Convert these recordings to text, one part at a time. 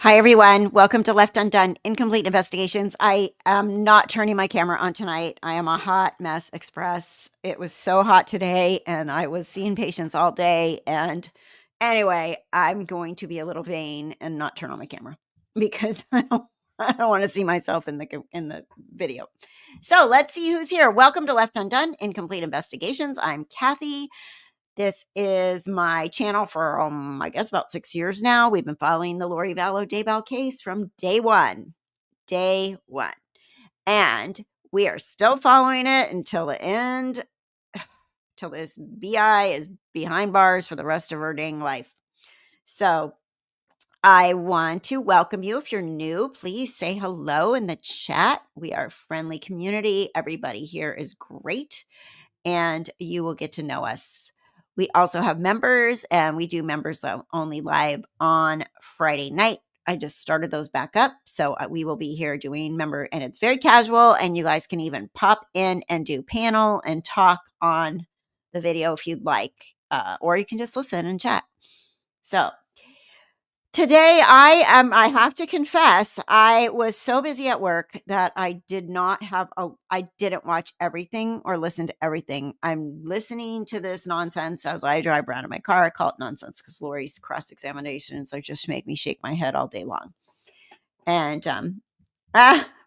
Hi, everyone. Welcome to Left Undone Incomplete Investigations. I am not turning my camera on tonight. I am a hot mess express. It was so hot today, and I was seeing patients all day. And anyway, I'm going to be a little vain and not turn on my camera because I don't want to see myself in the video. So let's see who's here. Welcome to Left Undone Incomplete Investigations. I'm Kathy. This is my channel for, I guess about 6 years now. We've been following the Lori Vallow Daybell case from day one. Day one. And we are still following it until the end, till this BI is behind bars for the rest of her dang life. So I want to welcome you. If you're new, please say hello in the chat. We are a friendly community. Everybody here is great, and you will get to know us. We also have members, and we do members only live on Friday night. I just started those back up. So we will be here doing member, and it's very casual, and you guys can even pop in and do panel and talk on the video if you'd like, or you can just listen and chat. So today I have to confess, I was so busy at work that I didn't watch everything or listen to everything. I'm listening to this nonsense as I drive around in my car. I call it nonsense because Lori's cross-examinations are just make me shake my head all day long. And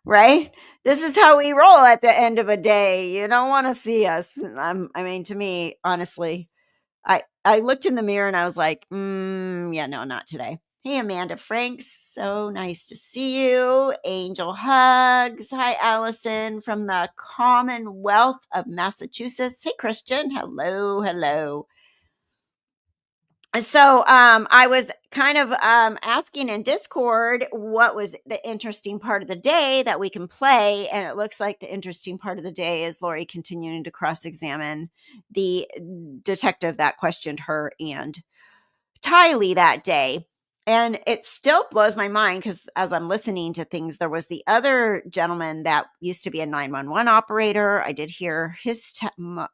right? This is how we roll at the end of a day. You don't want to see us. To me, honestly, I looked in the mirror and I was like, yeah, no, not today. Hey, Amanda Franks. So nice to see you. Angel hugs. Hi, Allison from the Commonwealth of Massachusetts. Hey, Christian. Hello, hello. So I was kind of asking in Discord what was the interesting part of the day that we can play. And it looks like the interesting part of the day is Lori continuing to cross-examine the detective that questioned her and Tylee that day. And it still blows my mind because as I'm listening to things, there was the other gentleman that used to be a 911 operator. I did hear his,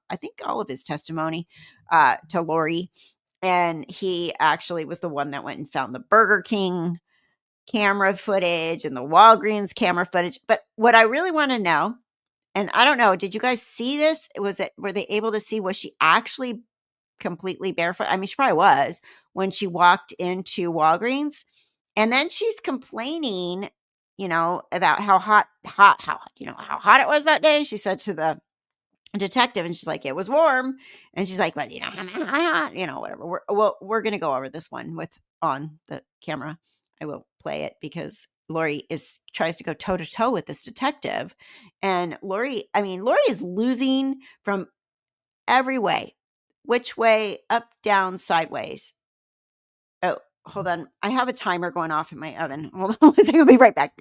I think all of his testimony to Lori. And he actually was the one that went and found the Burger King camera footage and the Walgreens camera footage. But what I really want to know, and I don't know, did you guys see this? Were they able to see, was she actually completely barefoot? I mean, she probably was when she walked into Walgreens. And then she's complaining, about how hot, how hot it was that day. She said to the detective, and she's like, it was warm. And she's like, but whatever. We're going to go over this one on the camera. I will play it because Lori tries to go toe to toe with this detective. And Lori is losing from every way. Which way? Up, down, sideways. Oh, hold on. I have a timer going off in my oven. Hold on. I'll be right back.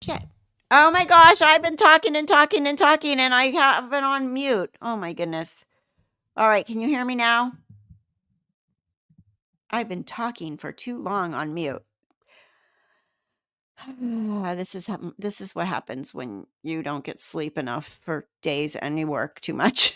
Shit. Oh my gosh, I've been talking and talking and talking, and I have been on mute. Oh my goodness. All right, can you hear me now? I've been talking for too long on mute. This is what happens when you don't get sleep enough for days and you work too much.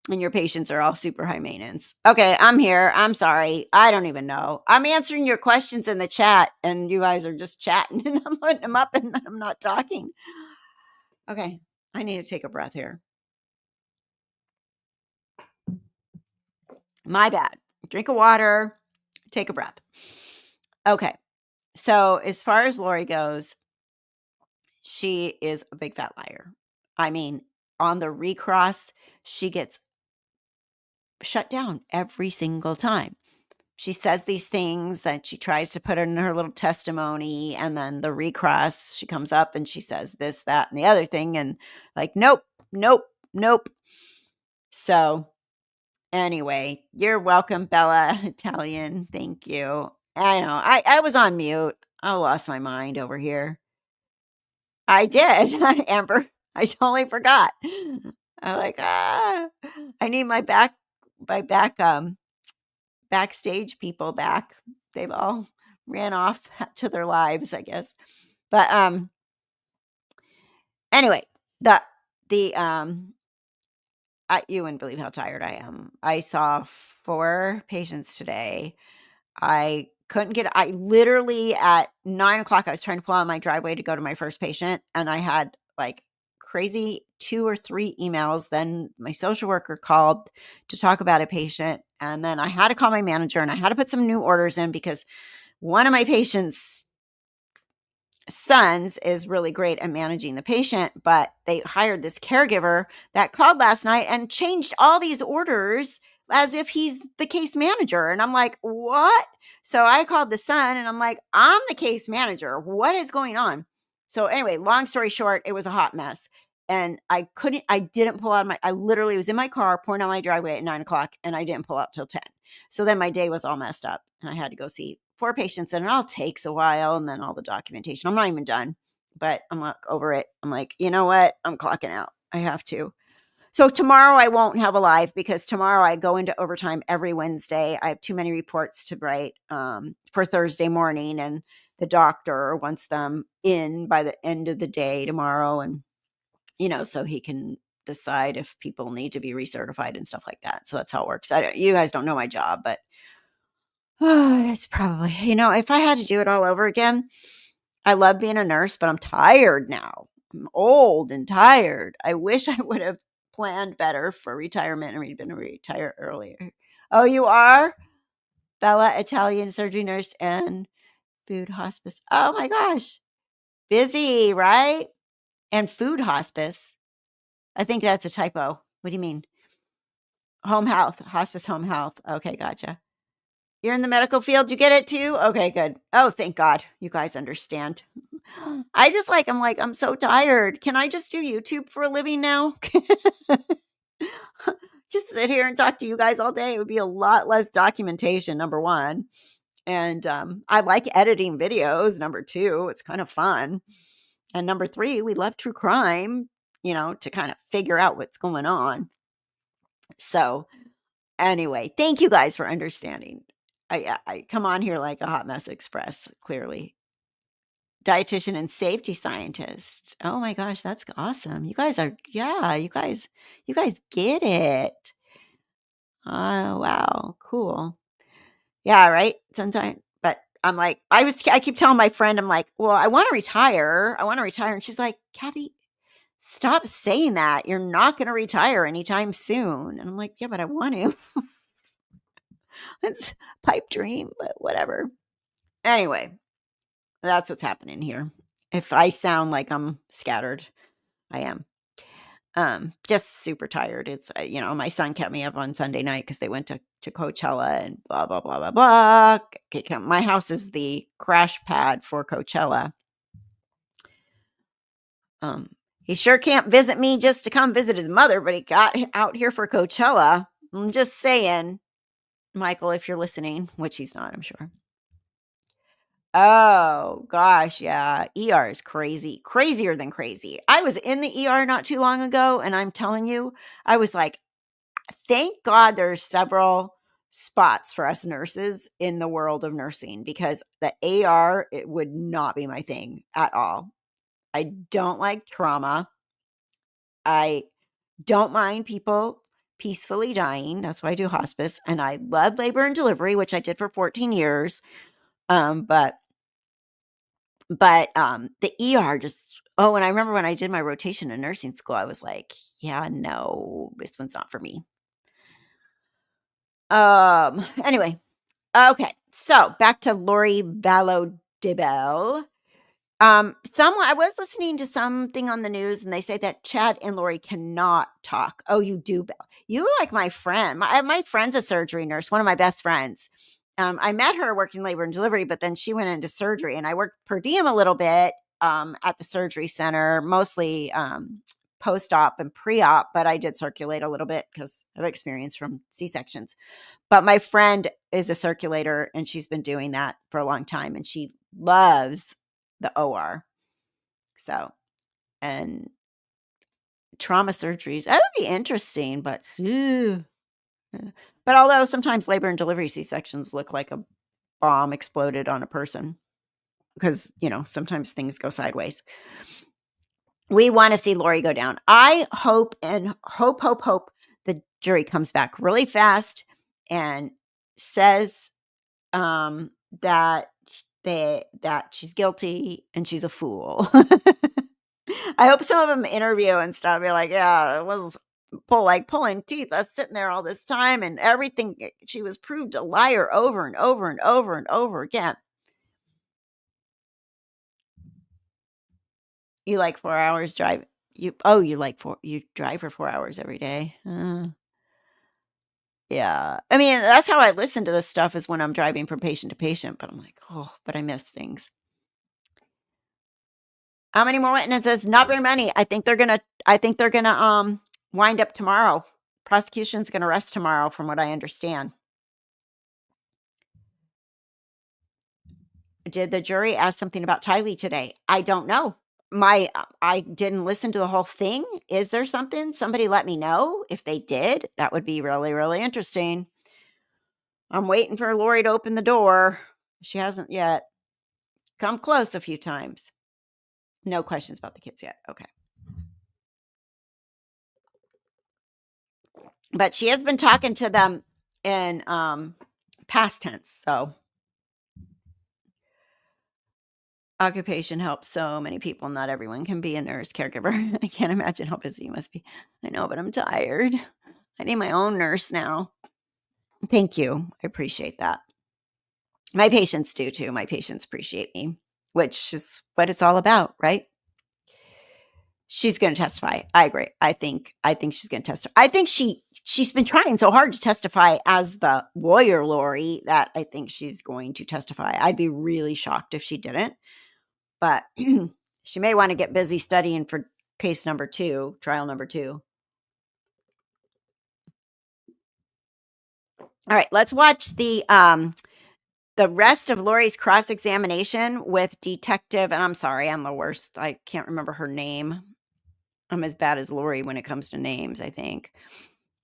And your patients are all super high maintenance. Okay, I'm here. I'm sorry. I don't even know. I'm answering your questions in the chat, and you guys are just chatting, and I'm putting them up, and I'm not talking. Okay, I need to take a breath here. My bad. Drink of water, take a breath. Okay, so as far as Lori goes, she is a big fat liar. I mean, on the recross, she gets shut down every single time. She says these things that she tries to put in her little testimony, and then the recross, she comes up and she says this, that, and the other thing, and like, nope, nope, nope. So anyway, you're welcome, Bella Italian. Thank you. I know. I was on mute. I lost my mind over here. I did, Amber. I totally forgot. I'm like, I need my backstage people back. They've all ran off to their lives, I guess. But anyway, the you wouldn't believe how tired I am. I saw 4 patients today. I couldn't get I literally at 9 o'clock, I was trying to pull out my driveway to go to my first patient, and I had like crazy 2 or 3 emails. Then my social worker called to talk about a patient, and then I had to call my manager, and I had to put some new orders in because one of my patients' sons is really great at managing the patient, but they hired this caregiver that called last night and changed all these orders as if he's the case manager. And I'm like, what? So I called the son and I'm like, I'm the case manager. What is going on? So anyway, long story short, it was a hot mess. And I didn't pull out I literally was in my car pouring out my driveway at 9 o'clock, and I didn't pull out till 10. So then my day was all messed up, and I had to go see 4 patients, and it all takes a while, and then all the documentation. I'm not even done, but I'm like over it. I'm like, you know what? I'm clocking out. I have to. So tomorrow I won't have a live because tomorrow I go into overtime every Wednesday. I have too many reports to write for Thursday morning, and the doctor wants them in by the end of the day tomorrow, and so he can decide if people need to be recertified and stuff like that. So that's how it works. You guys don't know my job, but it's probably, if I had to do it all over again, I love being a nurse, but I'm tired now. I'm old and tired. I wish I would have planned better for retirement and been retired earlier. Oh, you are? Bella, Italian surgery nurse and food hospice. Oh my gosh. Busy, right? And food hospice. I think that's a typo. What do you mean? Home health, hospice home health. Okay, gotcha. You're in the medical field. You get it too? Okay, good. Oh, thank God. You guys understand. I'm like, I'm so tired. Can I just do YouTube for a living now? Just sit here and talk to you guys all day. It would be a lot less documentation, number one. And I like editing videos, number two. It's kind of fun. And number three, we love true crime, to kind of figure out what's going on. So anyway, thank you guys for understanding. I come on here like a hot mess express, clearly. Dietitian and safety scientist. Oh my gosh, that's awesome. You guys you guys get it. Oh, wow. Cool. Yeah, right. Sometimes, but I'm like, I keep telling my friend, I'm like, well, I want to retire. I want to retire. And she's like, Kathy, stop saying that. You're not going to retire anytime soon. And I'm like, yeah, but I want to. It's a pipe dream, but whatever. Anyway, that's what's happening here. If I sound like I'm scattered, I am. Just super tired. It's, my son kept me up on Sunday night because they went to Coachella and blah, blah, blah, blah, blah. Okay, my house is the crash pad for Coachella. He sure can't visit me just to come visit his mother, but he got out here for Coachella. I'm just saying, Michael, if you're listening, which he's not, I'm sure. Oh, gosh, yeah. ER is crazy. Crazier than crazy. I was in the ER not too long ago, and I'm telling you, I was like, thank God there's several spots for us nurses in the world of nursing because the AR, it would not be my thing at all. I don't like trauma. I don't mind people peacefully dying. That's why I do hospice. And I love labor and delivery, which I did for 14 years. But the ER just and I remember when I did my rotation in nursing school, I was like, yeah, no, this one's not for me. Anyway, okay. So back to Lori Vallow Daybell. Someone I was listening to something on the news, and they say that Chad and Lori cannot talk. Oh, you do, Belle. You like my friend. My friend's a surgery nurse, one of my best friends. I met her working labor and delivery, but then she went into surgery, and I worked per diem a little bit at the surgery center, mostly post-op and pre-op, but I did circulate a little bit because of experience from C-sections. But my friend is a circulator, and she's been doing that for a long time, and she loves the OR. So, and trauma surgeries, that would be interesting, but but although sometimes labor and delivery C-sections look like a bomb exploded on a person because, sometimes things go sideways. We want to see Lori go down. I hope and hope the jury comes back really fast and says that that she's guilty and she's a fool. I hope some of them interview and stuff be like, yeah, it was pulling teeth. Us sitting there all this time and everything. She was proved a liar over and over and over and over again. You like 4 hours drive? You drive for 4 hours every day. Yeah. I mean, that's how I listen to this stuff is when I'm driving from patient to patient, but I'm like, oh, but I miss things. How many more witnesses? Not very many. I think they're gonna wind up tomorrow. Prosecution's gonna rest tomorrow from what I understand. Did the jury ask something about Tylee today? I don't know. I didn't listen to the whole thing. Is there something? Somebody let me know if they did. That would be really, really interesting. I'm waiting for Lori to open the door. She hasn't yet. Come close a few times. No questions about the kids yet. Okay. But she has been talking to them in past tense. So occupation helps so many people. Not everyone can be a nurse caregiver. I can't imagine how busy you must be. I know, but I'm tired. I need my own nurse now. Thank you. I appreciate that. My patients do too. My patients appreciate me, which is what it's all about, right? She's going to testify. I agree. I think she's going to testify. I think she's been trying so hard to testify as the lawyer Lori that I think she's going to testify. I'd be really shocked if she didn't. But she may want to get busy studying for case number 2, trial number 2. All right, let's watch the rest of Lori's cross-examination with detective, and I'm sorry, I'm the worst. I can't remember her name. I'm as bad as Lori when it comes to names, I think.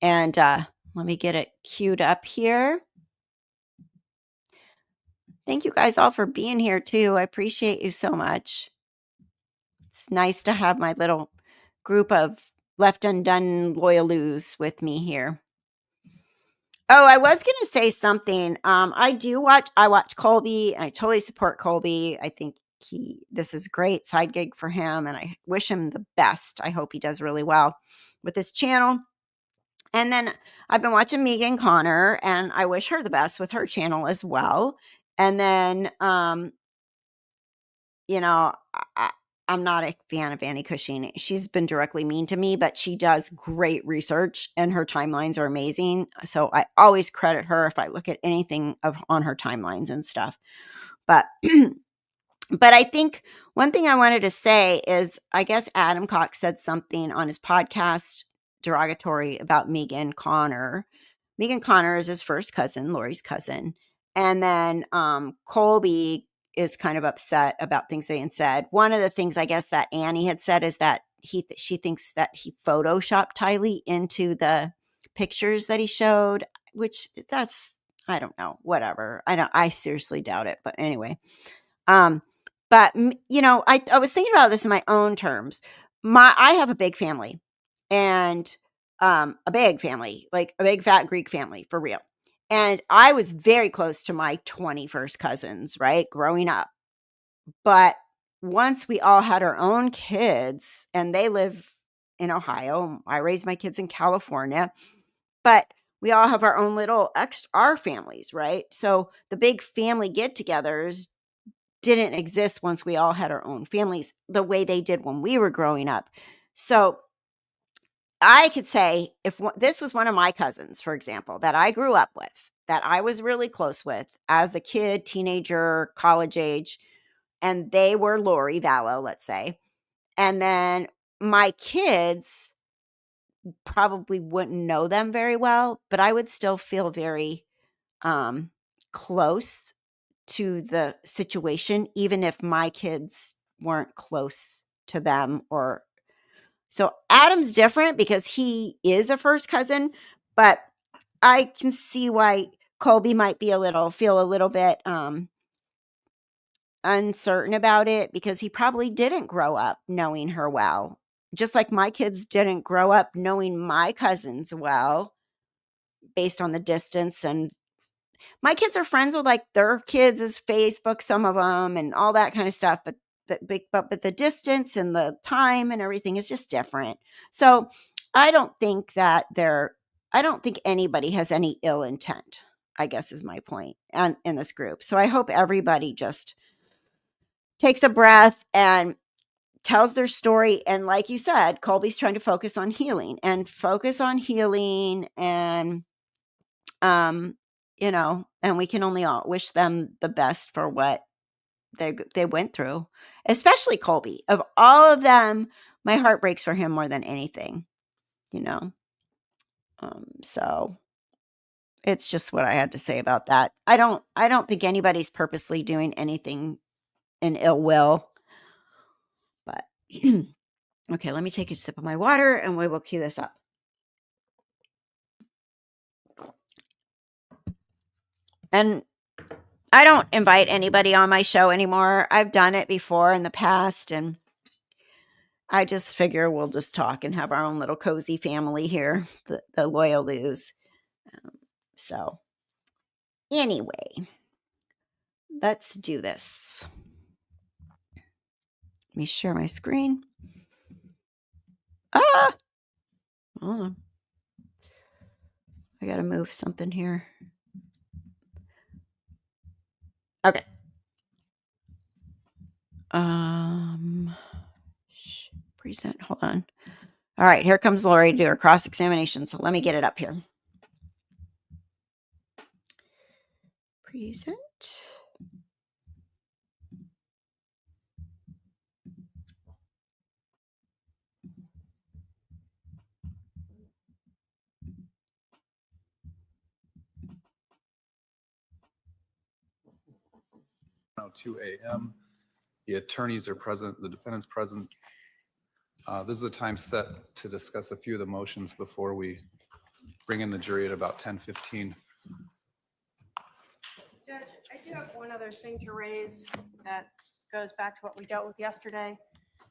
And let me get it queued up here. Thank you guys all for being here too. I appreciate you so much. It's nice to have my little group of left undone loyaloos with me here. Oh, I was going to say something. I watch Colby, and I totally support Colby. I think this is great side gig for him, and I wish him the best. I hope he does really well with his channel. And then I've been watching Megan Connor, and I wish her the best with her channel as well. And then, I'm not a fan of Annie Cushing. She's been directly mean to me, but she does great research and her timelines are amazing. So I always credit her if I look at anything on her timelines and stuff. But but I think one thing I wanted to say is I guess Adam Cox said something on his podcast derogatory about Megan Connor. Megan Connor is his first cousin, Lori's cousin. And then Colby is kind of upset about things being said. One of the things I guess that Annie had said is that she thinks that he photoshopped Tylee into the pictures that he showed, which that's, I don't know, whatever. I seriously doubt it. But anyway, but I was thinking about this in my own terms. I have a big family, and a big family, like a big fat Greek family for real. And I was very close to my 21st cousins, right, growing up. But once we all had our own kids, and they live in Ohio, I raised my kids in California, but we all have our own little our families, right? So the big family get-togethers didn't exist once we all had our own families the way they did when we were growing up. So I could say if this was one of my cousins, for example, that I grew up with, that I was really close with as a kid, teenager, college age, and they were Lori Vallow, let's say, and then my kids probably wouldn't know them very well, but I would still feel very close to the situation, even if my kids weren't close to them. Or so Adam's different because he is a first cousin, but I can see why Colby might be feel a little bit uncertain about it, because he probably didn't grow up knowing her well, just like my kids didn't grow up knowing my cousins well based on the distance. And my kids are friends with like their kids' Facebook, some of them, and all that kind of stuff. But the distance and the time and everything is just different. So I don't think anybody has any ill intent, I guess is my point, and in this group. So I hope everybody just takes a breath and tells their story. And like you said, Colby's trying to focus on healing and and we can only all wish them the best for what they went through, especially Colby. Of all of them, my heart breaks for him more than anything, you know. So it's just what I had to say about that. I don't think anybody's purposely doing anything in ill will, but okay, let me take a sip of my water and we will cue this up. And I don't invite anybody on my show anymore. I've done it before in the past, and I just figure we'll just talk and have our own little cozy family here, the Loyal Lose. So anyway, let's do this. Let me share my screen. Hold on. I got to move something here. Okay. Present. Hold on. All right, here comes Lori to do her cross-examination. So let me get it up here. Present. Now 2 a.m. The attorneys are present, the defendant's present. This is a time set to discuss a few of the motions before we bring in the jury at about 10:15. Judge, I do have one other thing to raise that goes back to what we dealt with yesterday.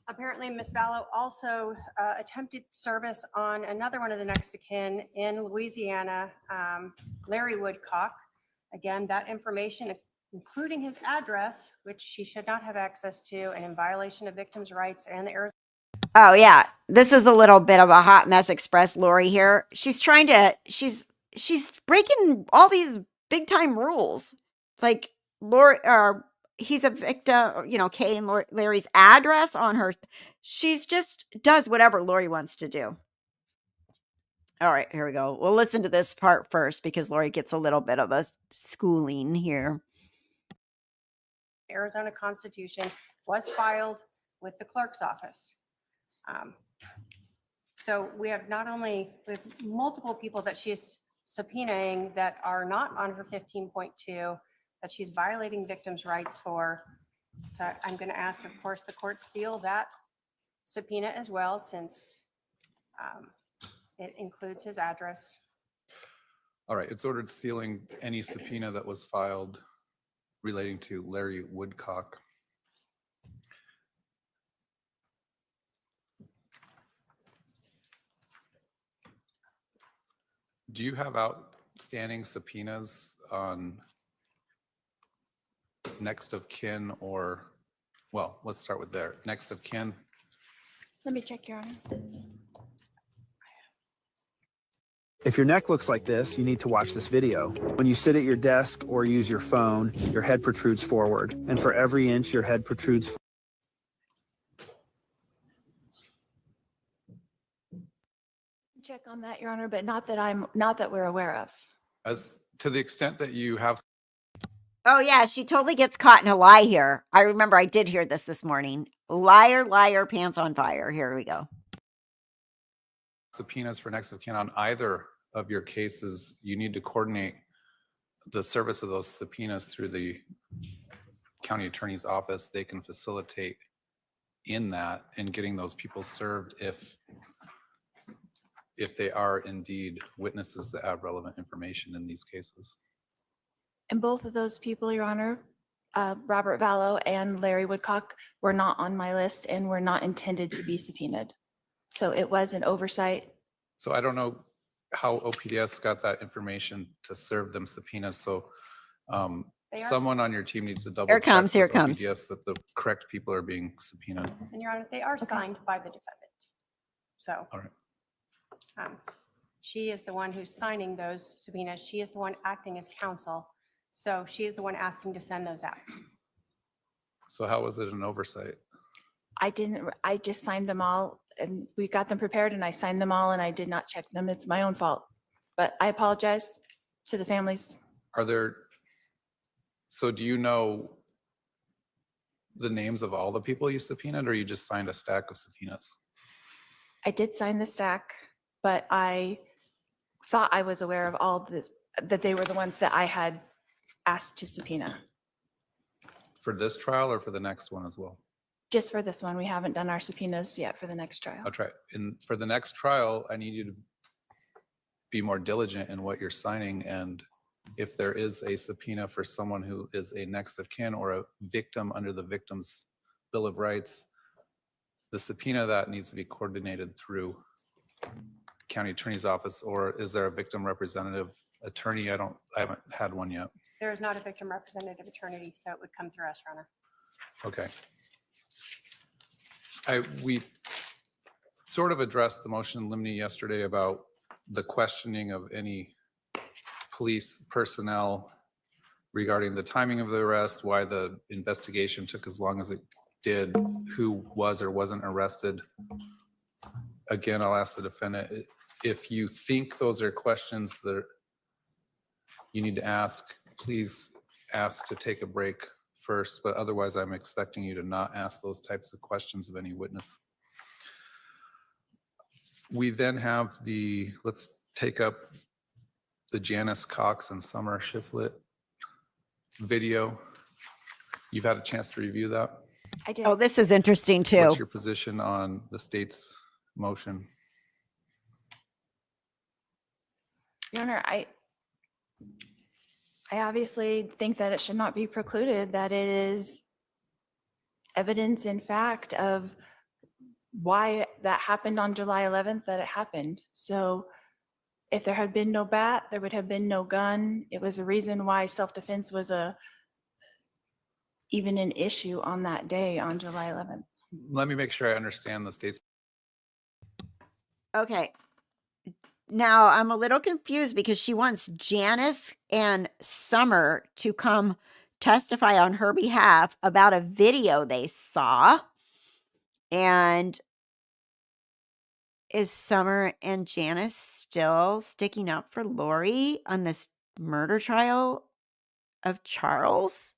Apparently, Ms. Vallow also attempted service on another one of the next of kin in Louisiana, Larry Woodcock. Again, that information, including his address, which she should not have access to, and in violation of victims' rights and the Arizona. Oh yeah, this is a little bit of a hot mess express, Lori here. She's breaking all these big time rules. Like Lori, he's a victim, Kay and Larry's address on her. She's just does whatever Lori wants to do. All right, here we go. We'll listen to this part first because Lori gets a little bit of a schooling here. Arizona Constitution was filed with the clerk's office. So we have multiple people that she's subpoenaing that are not on her 15.2 that she's violating victims' rights for. So I'm going to ask, of course, the court seal that subpoena as well, since it includes his address. All right, it's ordered sealing any subpoena that was filed relating to Larry Woodcock. Do you have outstanding subpoenas on next of kin or, well, let's start with there, next of kin? Let me check, Your Honor. If your neck looks like this, you need to watch this video. When you sit at your desk or use your phone, your head protrudes forward. And for every inch your head protrudes Check on that, Your Honor, but not that we're aware of. As to the extent that you have Oh, yeah, she totally gets caught in a lie here. I remember I did hear this morning. Liar, liar, pants on fire. Here we go. subpoenas for next of kin on either of your cases, you need to coordinate the service of those subpoenas through the county attorney's office. They can facilitate in that and getting those people served if they are indeed witnesses that have relevant information in these cases. And both of those people, Your Honor, Robert Vallow and Larry Woodcock, were not on my list and were not intended to be subpoenaed. So it was an oversight. So I don't know how OPDS got that information to serve them subpoenas. So They are- someone on your team needs to double Here it check comes, here with it comes. OPDS that the correct people are being subpoenaed. And Your Honor, they are signed by the defendant. So All right. She is the one who's signing those subpoenas. She is the one acting as counsel. So she is the one asking to send those out. So how was it an oversight? I just signed them all and we got them prepared and I signed them all and I did not check them. It's my own fault. But I apologize to the families. So do you know the names of all the people you subpoenaed, or you just signed a stack of subpoenas? I did sign the stack, but I thought I was aware of that they were the ones that I had asked to subpoena. For this trial or for the next one as well? Just for this one, we haven't done our subpoenas yet for the next trial. I'll try. And for the next trial, I need you to be more diligent in what you're signing. And if there is a subpoena for someone who is a next of kin or a victim under the Victim's Bill of Rights, the subpoena that needs to be coordinated through county attorney's office, or is there a victim representative attorney? I haven't had one yet. There is not a victim representative attorney, so it would come through us, Your Honor. Okay. We sort of addressed the motion in limine yesterday about the questioning of any police personnel regarding the timing of the arrest, why the investigation took as long as it did, who was or wasn't arrested. Again, I'll ask the defendant, if you think those are questions that you need to ask, please ask to take a break first, but otherwise I'm expecting you to not ask those types of questions of any witness. We then have let's take up the Janice Cox and Summer Shiflett video. You've had a chance to review that? I did. Oh, this is interesting too. What's your position on the state's motion? Your Honor, I obviously think that it should not be precluded, that it is evidence in fact of why that happened on July 11th, that it happened. So if there had been no bat, there would have been no gun. It was a reason why self-defense was even an issue on that day, on July 11th. Let me make sure I understand the state's. Okay. Now I'm a little confused because she wants Janice and Summer to come testify on her behalf about a video they saw. And is Summer and Janice still sticking up for Lori on this murder trial of Charles?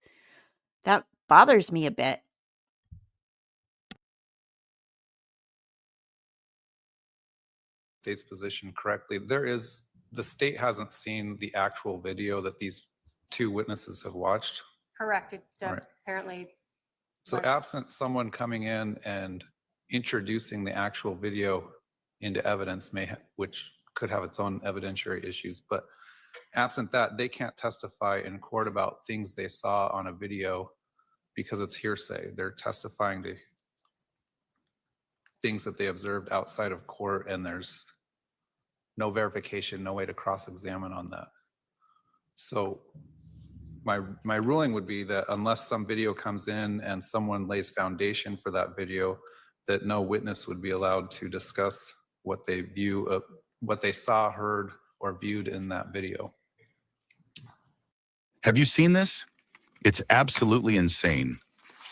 That bothers me a bit. State's position correctly. The state hasn't seen the actual video that these two witnesses have watched. Correct. It Right. apparently. So was- absent someone coming in and introducing the actual video into evidence which could have its own evidentiary issues, but absent that, they can't testify in court about things they saw on a video because it's hearsay. They're testifying to things that they observed outside of court, and there's no verification, no way to cross-examine on that. So my ruling would be that unless some video comes in and someone lays foundation for that video, that no witness would be allowed to discuss what they what they saw, heard, or viewed in that video. Have you seen this? It's absolutely insane.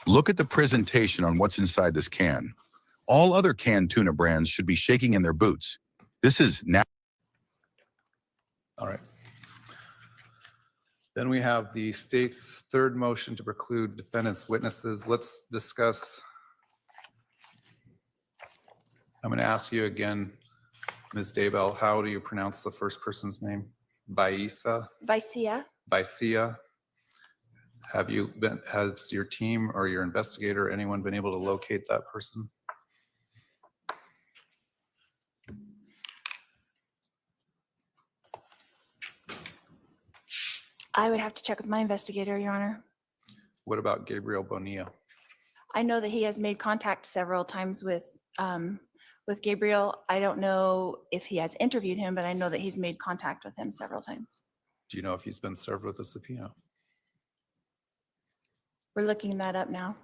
Look at the presentation on what's inside this can. All other canned tuna brands should be shaking in their boots. This is now. All right. Then we have the state's third motion to preclude defendant's witnesses. Let's discuss. I'm going to ask you again, Ms. Daybell, how do you pronounce the first person's name? Baisa? Vicia. Baisia? Has your team or your investigator, anyone been able to locate that person? I would have to check with my investigator, Your Honor. What about Gabriel Bonilla? I know that he has made contact several times with Gabriel. I don't know if he has interviewed him, but I know that he's made contact with him several times. Do you know if he's been served with a subpoena? We're looking that up now.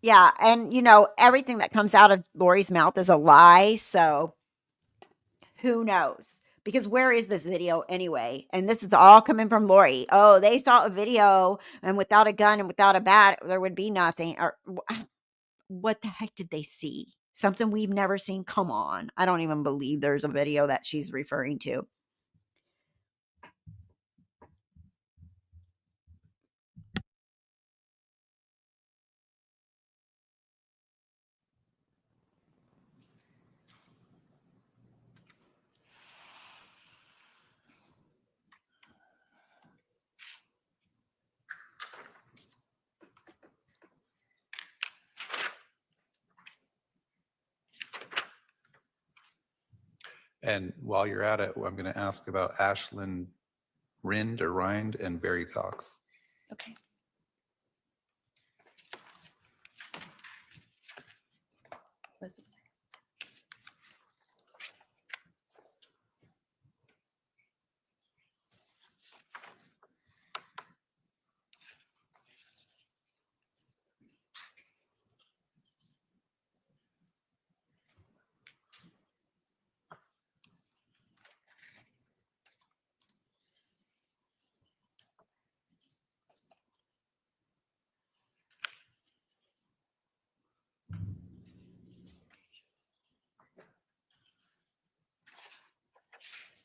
Yeah, and everything that comes out of Lori's mouth is a lie, so who knows? Because where is this video anyway? And this is all coming from Lori. Oh, they saw a video, and without a gun and without a bat, there would be nothing. Or what the heck did they see? Something we've never seen? Come on. I don't even believe there's a video that she's referring to. And while you're at it, I'm going to ask about Ashlyn Rind and Barry Cox. Okay. What does it say?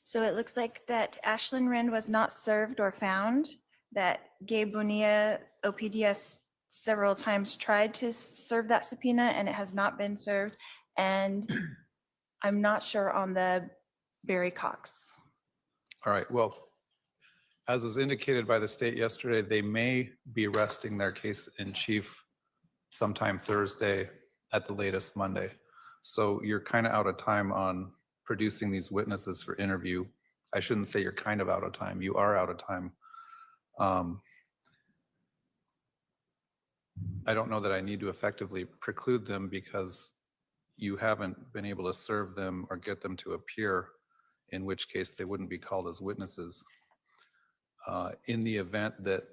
So it looks like that Ashlyn Rind was not served or found, that Gabe Bonilla, OPDS, several times tried to serve that subpoena and it has not been served. And I'm not sure on the Barry Cox. All right. Well, as was indicated by the state yesterday, they may be resting their case in chief sometime Thursday, at the latest Monday. So you're kind of out of time on producing these witnesses for interview. I shouldn't say you're kind of out of time. You are out of time. I don't know that I need to effectively preclude them because you haven't been able to serve them or get them to appear, in which case they wouldn't be called as witnesses. In the event that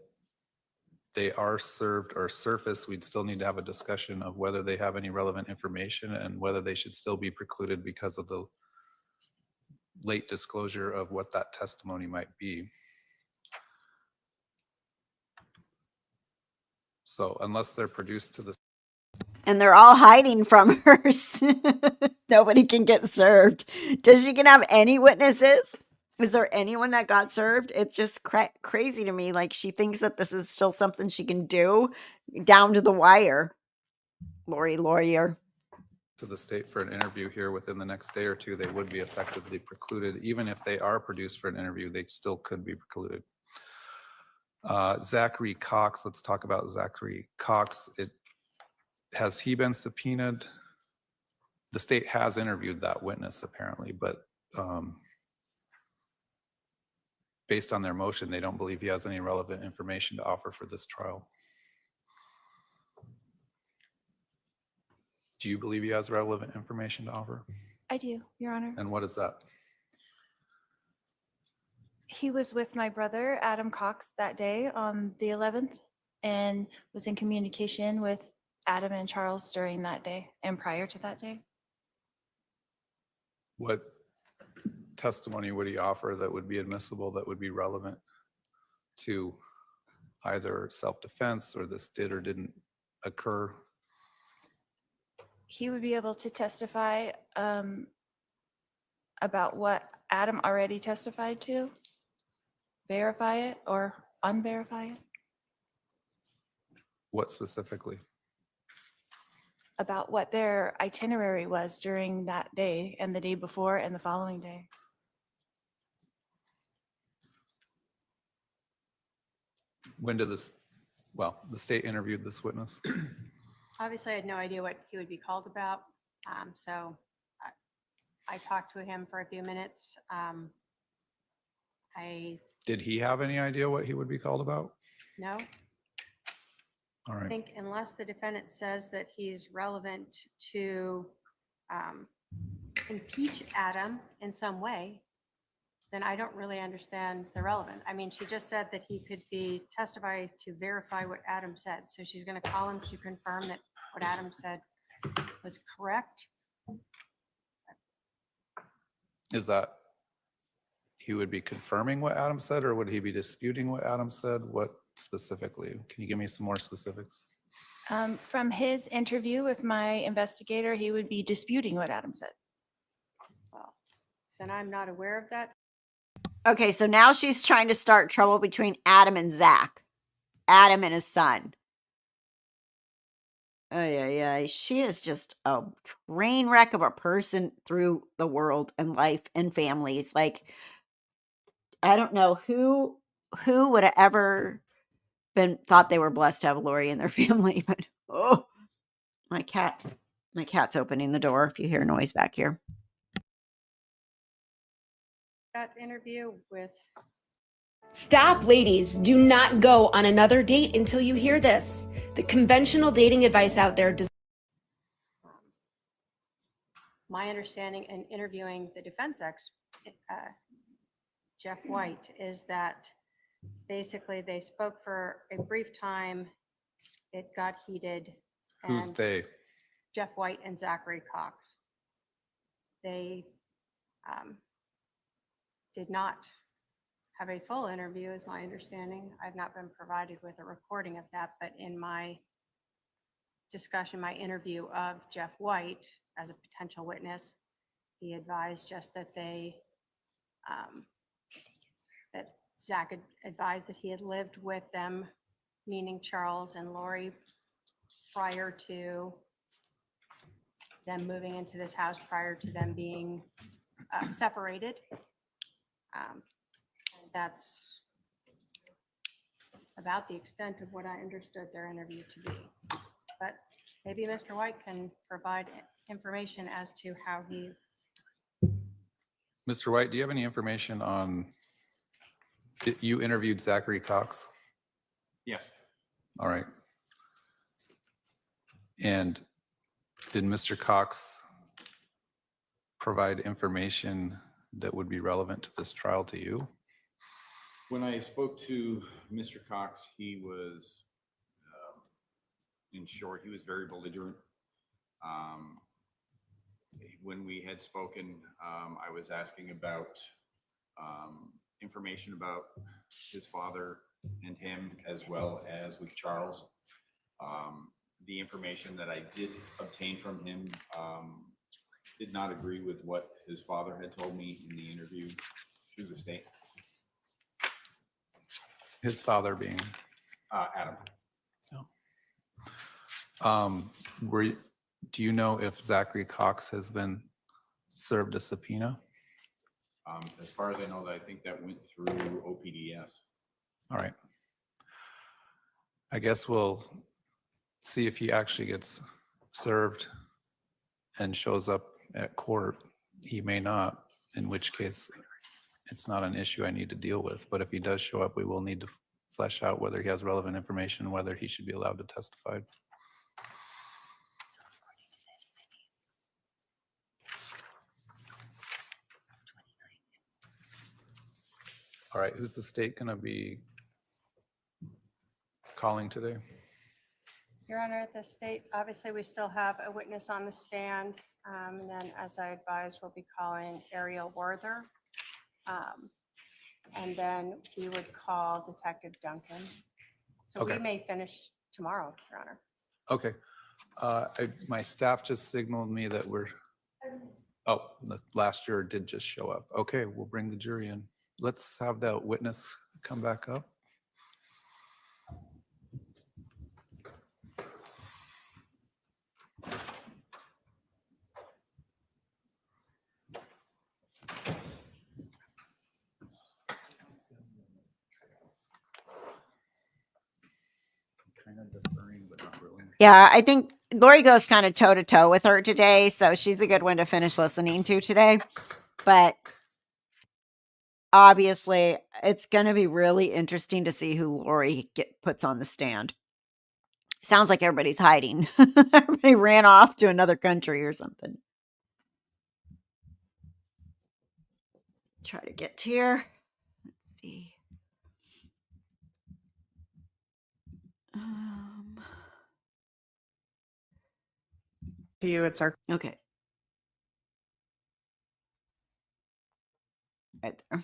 they are served or surfaced, we'd still need to have a discussion of whether they have any relevant information and whether they should still be precluded because of the late disclosure of what that testimony might be. So unless they're produced to the... And they're all hiding from her. Nobody can get served. Does she can have any witnesses? is there anyone that got served? It's just crazy to me. Like, she thinks that this is still something she can do down to the wire. Lori, lawyer. To the state for an interview here within the next day or two, they would be effectively precluded. Even if they are produced for an interview, they still could be precluded. Zachary Cox, let's talk about Zachary Cox. Has he been subpoenaed? The state has interviewed that witness apparently, but based on their motion, they don't believe he has any relevant information to offer for this trial. Do you believe he has relevant information to offer? I do, Your Honor. And what is that? He was with my brother, Adam Cox, that day on the 11th and was in communication with Adam and Charles during that day and prior to that day. What testimony would he offer that would be admissible, that would be relevant to either self-defense or this did or didn't occur? He would be able to testify about what Adam already testified to, verify it or unverify it, What specifically? about what their itinerary was during that day and the day before and the following day. When did this, well, the state interviewed this witness? Obviously, I had no idea what he would be called about. So I talked to him for a few minutes. I Did he have any idea what he would be called about? know. All I right. think unless the defendant says that he's relevant to impeach Adam in some way, then I don't really understand the relevant. I mean, she just said that he could be testify to verify what Adam said. So she's going to call him to confirm that what Adam said was correct. Is that he would be confirming what Adam said, or would he be disputing what Adam said? What specifically? Can you give me some more specifics? From his interview with my investigator, he would be disputing what Adam said. Well, then I'm not aware of that. Okay, so now she's trying to start trouble between Adam and Zach. Adam and his son. Oh, yeah. She is just a train wreck of a person through the world and life and families. Like, I don't know who would have ever thought they were blessed to have Lori in their family, but oh, my cat's opening the door if you hear noise back here. That interview with Stop, ladies. Do not go on another date until you hear this. The conventional dating advice out there does. my understanding in interviewing the defense Jeff White, is that basically they spoke for a brief time. It got heated. Who's and they? Jeff White and Zachary Cox. They did not have a full interview, is my understanding. I've not been provided with a recording of that, but in my discussion, my interview of Jeff White as a potential witness, he advised just that that Zach had advised that he had lived with them, meaning Charles and Lori, prior to them moving into this house, prior to them being separated. And that's about the extent of what I understood their interview to be. But maybe Mr. White can provide information as to how he. Mr. White, do you have any information on, you interviewed Zachary Cox? Yes. All right. And did Mr. Cox provide information that would be relevant to this trial to you? When I spoke to Mr. Cox, he was, in short, he was very belligerent. When we had spoken, I was asking about information about his father and him, as well as with Charles. The information that I did obtain from him did not agree with what his father had told me in the interview through the state. His father being, Adam. do you know if Zachary Cox has been served a subpoena? As far as I know, I think that went through OPDS. All right. I guess we'll see if he actually gets served and shows up at court. He may not, in which case it's not an issue I need to deal with. But if he does show up, we will need to flesh out whether he has relevant information, whether he should be allowed to testify. All right, who's the state going to be calling today? Your Honor, the state, obviously, we still have a witness on the stand. And then, as I advised, we'll be calling Ariel Werther. And then we would call Detective Duncan. So we Okay. may finish tomorrow, Your Honor. Okay. My staff just signaled me that we're, the last juror did just show up. Okay, we'll bring the jury in. Let's have that witness come back up. Kind of deferring, but not really. Yeah, I think Lori goes kind of toe to toe with her today, so she's a good one to finish listening to today. But obviously, it's going to be really interesting to see who Lori puts on the stand. Sounds like everybody's hiding. Everybody ran off to another country or something. Try to get here. Let's see. To you, it's our Okay. Right there.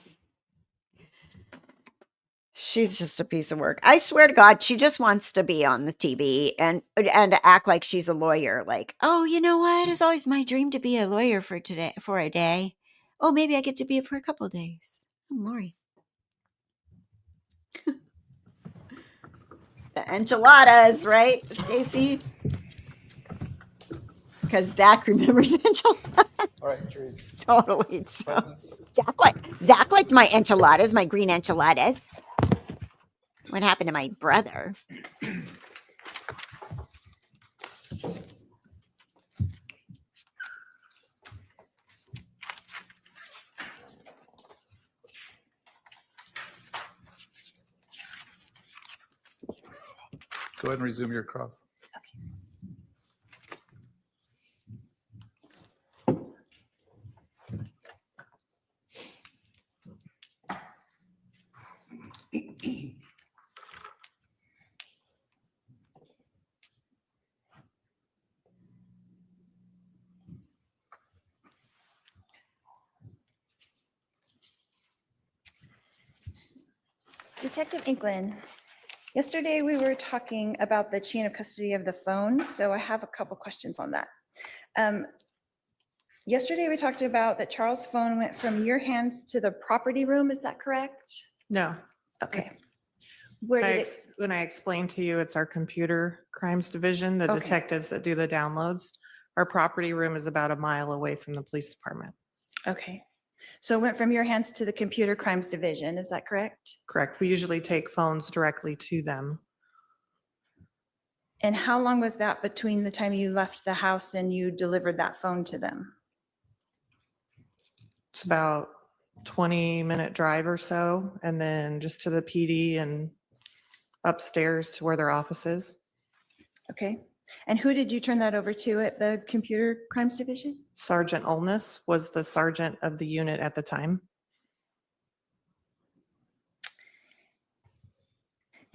She's just a piece of work. I swear to God, she just wants to be on the TV and to act like she's a lawyer. Like, oh, you know what? It's always my dream to be a lawyer for a day. Oh, maybe I get to be it for a couple of days. I'm Lori. The enchiladas, right, Stacy? Because Zach remembers enchiladas. All right, jury's Totally. So. present. Zach liked my enchiladas, my green enchiladas. What happened to my brother? Go ahead and resume your cross. Detective Inklin, yesterday we were talking about the chain of custody of the phone, so I have a couple questions on that. Yesterday we talked about that Charles' phone went from your hands to the property room, is that correct? no. Okay. Where did it, When I explained to you, it's our computer crimes division, the Okay. detectives that do the downloads. Our property room is about a mile away from the police department. okay. So it went from your hands to the computer crimes division, is that correct? Correct. We usually take phones directly to them. And how long was that between the time you left the house and you delivered that phone to them? It's about 20-minute drive or so, and then just to the PD and upstairs to where their office is. Okay. And who did you turn that over to at the computer crimes division? Sergeant Olness was the sergeant of the unit at the time.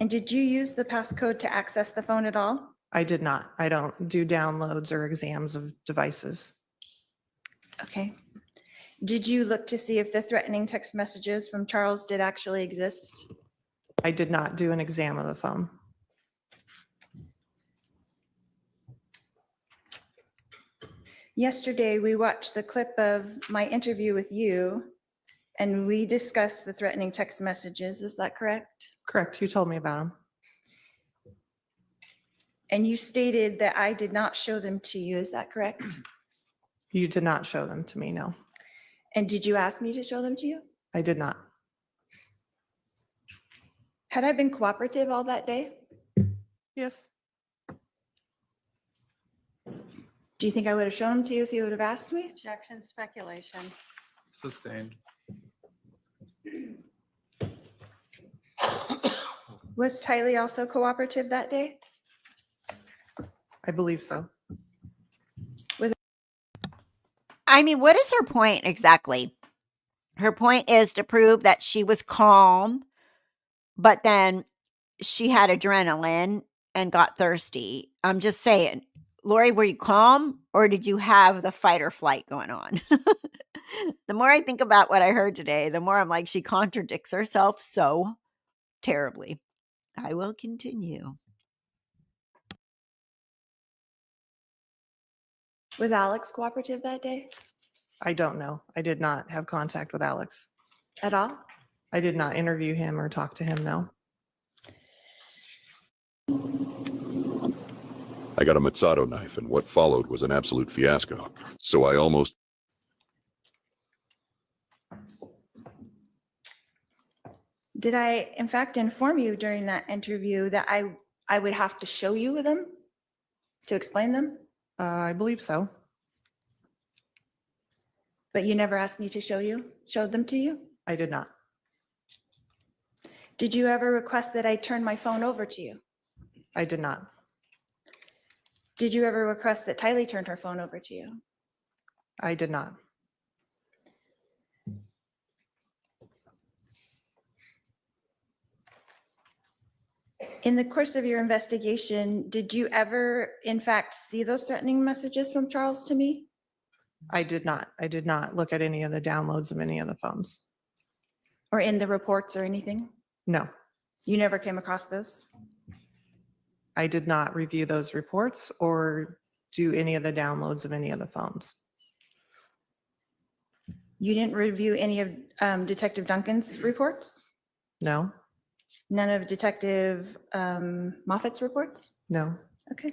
And did you use the passcode to access the phone at all? I did not. I don't do downloads or exams of devices. Okay. Did you look to see if the threatening text messages from Charles did actually exist? I did not do an exam of the phone. Yesterday, we watched the clip of my interview with you, And we discussed the threatening text messages. Is that correct? Correct. You told me about them. And you stated that I did not show them to you. Is that correct? You did not show them to me, no. And did you ask me to show them to you? I did not. Had I been cooperative all that day? Yes. Do you think I would have shown them to you if you would have asked me? Objection, speculation. Sustained. Was Tylee also cooperative that day? I believe so. I mean, what is her point exactly? Her point is to prove that she was calm, but then she had adrenaline and got thirsty. I'm just saying, Lori, were you calm or did you have the fight or flight going on? The more I think about what I heard today, the more I'm like, she contradicts herself so terribly. I will continue. Was Alex cooperative that day I don't know. I did not have contact with Alex. at all? I did not interview him or talk to him, no. I got a Mazzato knife, and what followed was an absolute fiasco. So I almost... Did I, in fact, inform you during that interview that I would have to show you them to explain them? I believe so. But you never asked me to show them to you? I did not. Did you ever request that I turn my phone over to you? I did not. Did you ever request that Tylee turned her phone over to you? I did not. In the course of your investigation, did you ever, in fact, see those threatening messages from Charles to me? I did not. I did not look at any of the downloads of any of the phones. Or in the reports or anything? No, You never came across those? I did not review those reports or do any of the downloads of any of the phones. You didn't review any of Detective Duncan's reports? No, None of Detective Moffat's reports? no, Okay.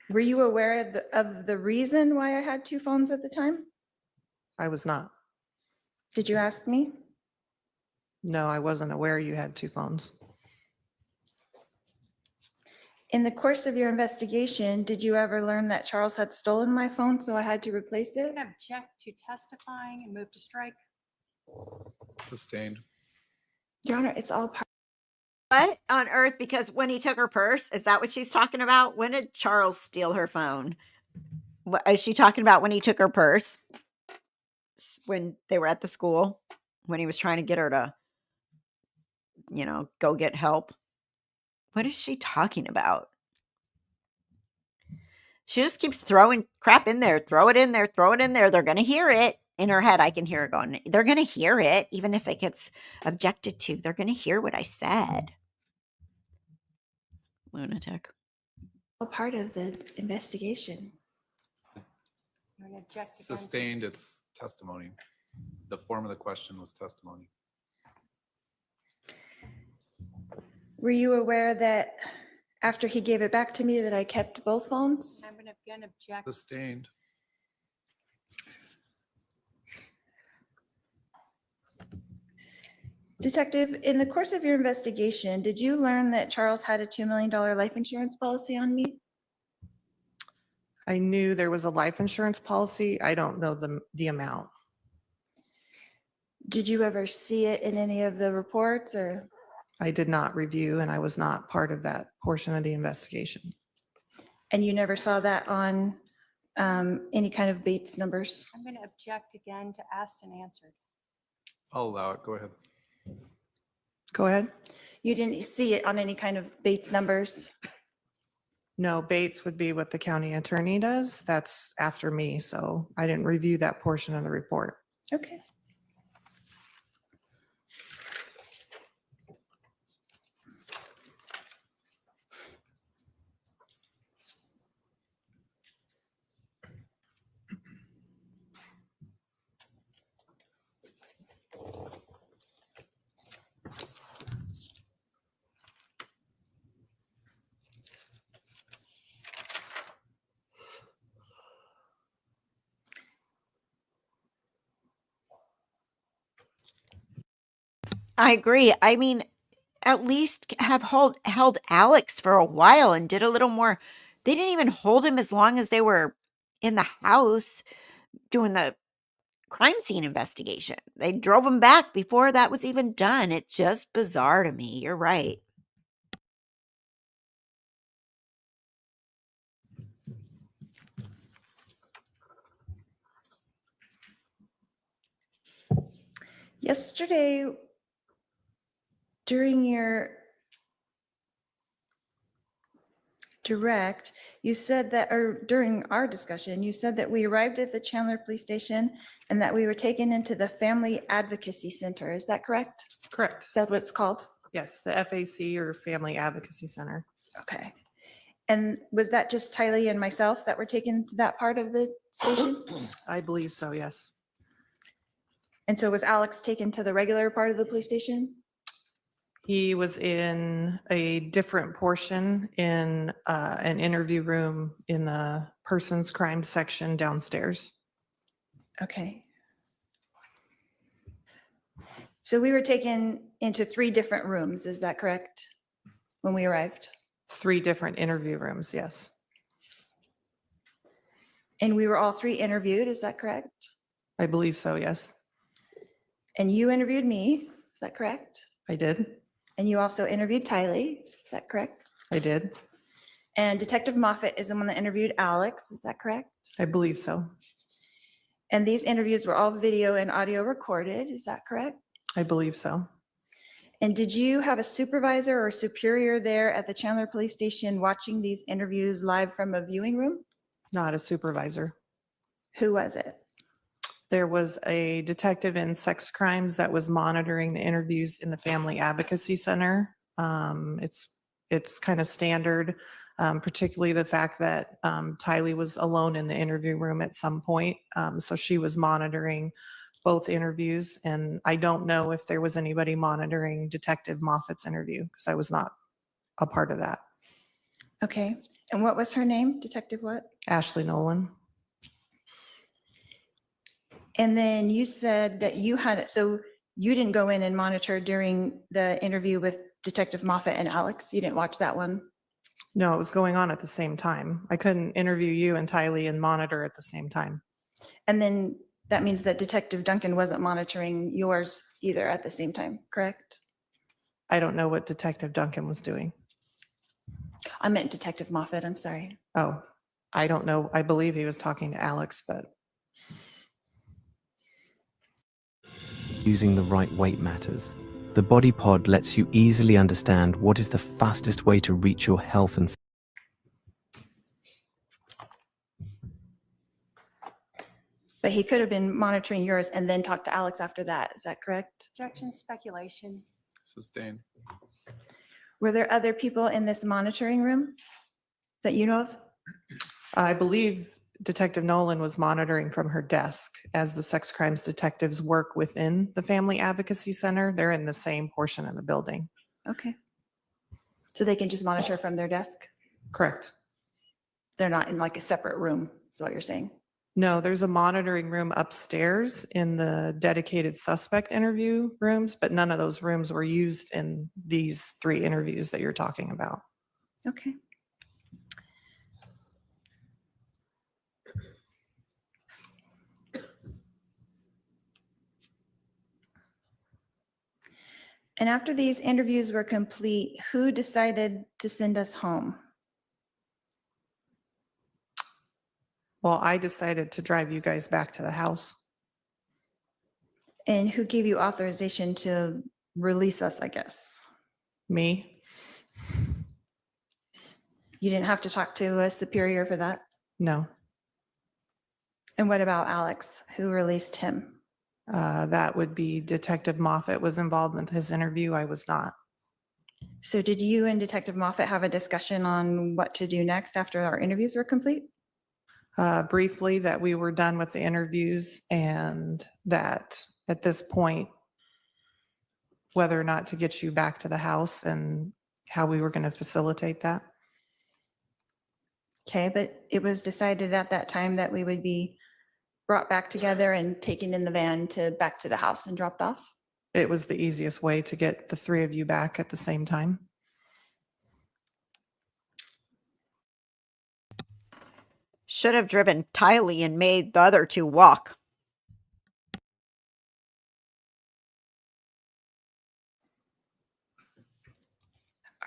Were you aware of the reason why I had two phones at the time? I was not. Did you ask me? No, I wasn't aware you had two phones. In the course of your investigation, did you ever learn that Charles had stolen my phone, so I had to replace it? Object to testifying and move to strike. Sustained. Your Honor, it's all part. What on earth? Because when he took her purse, is that what she's talking about? When did Charles steal her phone? What, is she talking about when he took her purse? When they were at the school? When he was trying to get her to, go get help? What is she talking about? She just keeps throwing crap in there. Throw it in there. Throw it in there. They're going to hear it. In her head, I can hear her going, they're going to hear it. Even if it gets objected to, they're going to hear what I said. Lunatic. All part of the investigation. You're gonna object again to- Sustained, it's testimony. The form of the question was testimony. Were you aware that after he gave it back to me that I kept both phones? I'm going to again object. Sustained. Detective, in the course of your investigation, did you learn that Charles had a $2 million life insurance policy on me? I knew there was a life insurance policy. I don't know the amount. Did you ever see it in any of the reports or? I did not review and I was not part of that portion of the investigation. And you never saw that on any kind of Bates numbers? I'm going to object again to asked and answered. I'll allow it. Go ahead. Go ahead. You didn't see it on any kind of Bates numbers? No, Bates would be what the county attorney does. That's after me. So I didn't review that portion of the report. Okay. I agree. I mean, at least have held Alex for a while and did a little more. They didn't even hold him as long as they were in the house doing the crime scene investigation. They drove him back before that was even done. It's just bizarre to me. You're right. Yesterday, during your direct, you said that, or during our discussion, you said that we arrived at the Chandler Police Station and that we were taken into the Family Advocacy Center. Is that correct? Correct. Is that what it's called? Yes, the FAC or Family Advocacy Center. Okay. And was that just Tylee and myself that were taken to that part of the station? I believe so, yes. And so was Alex taken to the regular part of the police station? He was in a different portion in an interview room in the persons crime section downstairs. Okay. So we were taken into 3 different rooms, is that correct? When we arrived? 3 different interview rooms, yes. And we were all 3 interviewed, is that correct? I believe so, yes. And you interviewed me, is that correct? I did. And you also interviewed Tylee, is that correct? I did. And Detective Moffat is the one that interviewed Alex, is that correct? I believe so. And these interviews were all video and audio recorded, is that correct? I believe so. And did you have a supervisor or superior there at the Chandler Police Station watching these interviews live from a viewing room? Not a supervisor. Who was it? There was a detective in sex crimes that was monitoring the interviews in the Family Advocacy Center. It's kind of standard, particularly the fact that Tylee was alone in the interview room at some point. So she was monitoring both interviews, and I don't know if there was anybody monitoring Detective Moffat's interview because I was not a part of that. Okay. And what was her name? Detective what? Ashley Nolan. And then you said that you had, so you didn't go in and monitor during the interview with Detective Moffat and Alex? You didn't watch that one? No, it was going on at the same time. I couldn't interview you and Tylee and monitor at the same time. And then that means that Detective Duncan wasn't monitoring yours either at the same time, correct? I don't know what Detective Duncan was doing. I meant Detective Moffat, I'm sorry. Oh, I don't know. I believe he was talking to Alex, but using the right weight matters. The body pod lets you easily understand what is the fastest way to reach your health and But he could have been monitoring yours and then talked to Alex after that. Is that correct? Objection, speculation. Sustained. Were there other people in this monitoring room that you know of? I believe Detective Nolan was monitoring from her desk as the sex crimes detectives work within the Family Advocacy Center. They're in the same portion of the building. Okay. So they can just monitor from their desk? Correct. They're not in like a separate room, is what you're saying? No, there's a monitoring room upstairs in the dedicated suspect interview rooms, but none of those rooms were used in these 3 interviews that you're talking about. Okay. And after these interviews were complete, who decided to send us home? Well, I decided to drive you guys back to the house. And who gave you authorization to release us, I guess? Me? You didn't have to talk to a superior for that? No. And what about Alex? Who released him? That would be Detective Moffat was involved with his interview. I was not. So did you and Detective Moffat have a discussion on what to do next after our interviews were complete? Briefly, that we were done with the interviews and that at this point, whether or not to get you back to the house and how we were going to facilitate that. Okay, but it was decided at that time that we would be brought back together and taken in the van to back to the house and dropped off? It was the easiest way to get the three of you back at the same time. Should have driven Tylee and made the other two walk.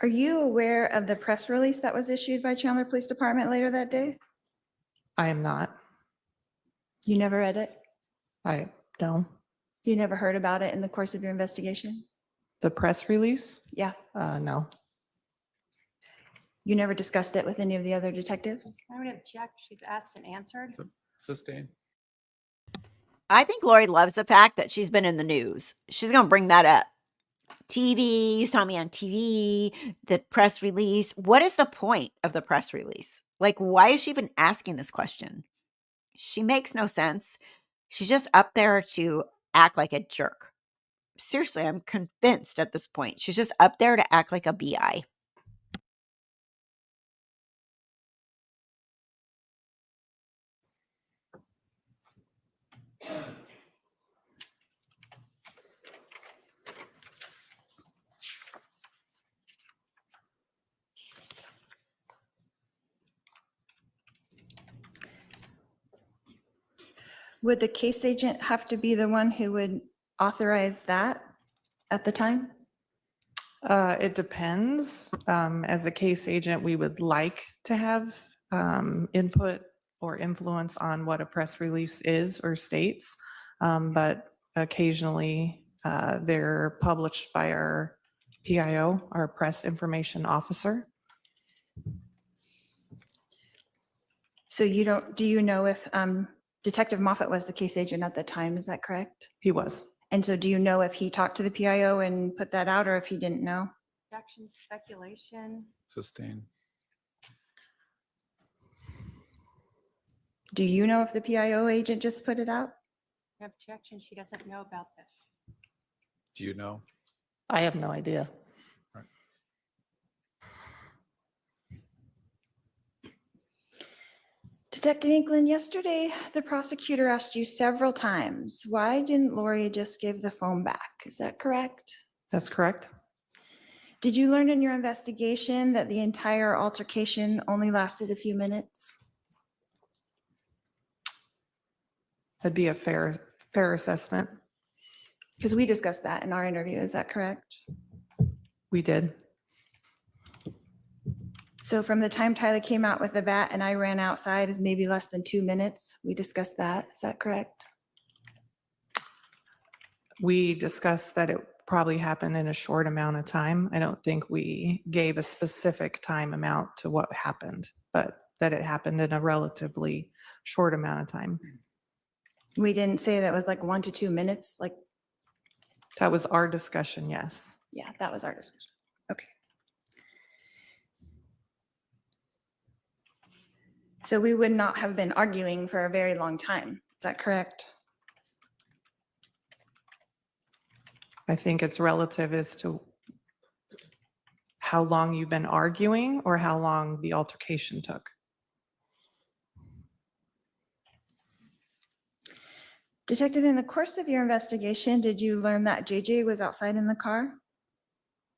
Are you aware of the press release that was issued by Chandler Police Department later that day? I am not. You never read it? I don't. You never heard about it in the course of your investigation? The press release? Yeah. No. You never discussed it with any of the other detectives? I would object. She's asked and answered. Sustain. I think Lori loves the fact that she's been in the news. She's going to bring that up. TV, you saw me on TV, the press release. What is the point of the press release? Like, why is she even asking this question? She makes no sense. She's just up there to act like a jerk. Seriously, I'm convinced at this point. She's just up there to act like a BI. Would the case agent have to be the one who would authorize that at the time? It depends. As a case agent, we would like to have input or influence on what a press release is or states, but occasionally they're published by our PIO, our press information officer. So do you know if Detective Moffat was the case agent at the time, is that correct? He was. And so do you know if he talked to the PIO and put that out or if he didn't know? Objection, speculation. Sustain. Do you know if the PIO agent just put it out? Objection, she doesn't know about this. Do you know? I have no idea. Detective Inkland, yesterday the prosecutor asked you several times, why didn't Lori just give the phone back? Is that correct? That's correct. Did you learn in your investigation that the entire altercation only lasted a few minutes? That'd be a fair assessment. Because we discussed that in our interview, is that correct? We did. So from the time Tyler came out with the bat and I ran outside is maybe less than 2 minutes. We discussed that. Is that correct? We discussed that it probably happened in a short amount of time. I don't think we gave a specific time amount to what happened, but that it happened in a relatively short amount of time. We didn't say that was like 1 to 2 minutes. Like, That was our discussion, yes. yeah, that was our discussion. Okay. So we would not have been arguing for a very long time. Is that correct? I think it's relative as to how long you've been arguing or how long the altercation took. Detective, in the course of your investigation, did you learn that JJ was outside in the car?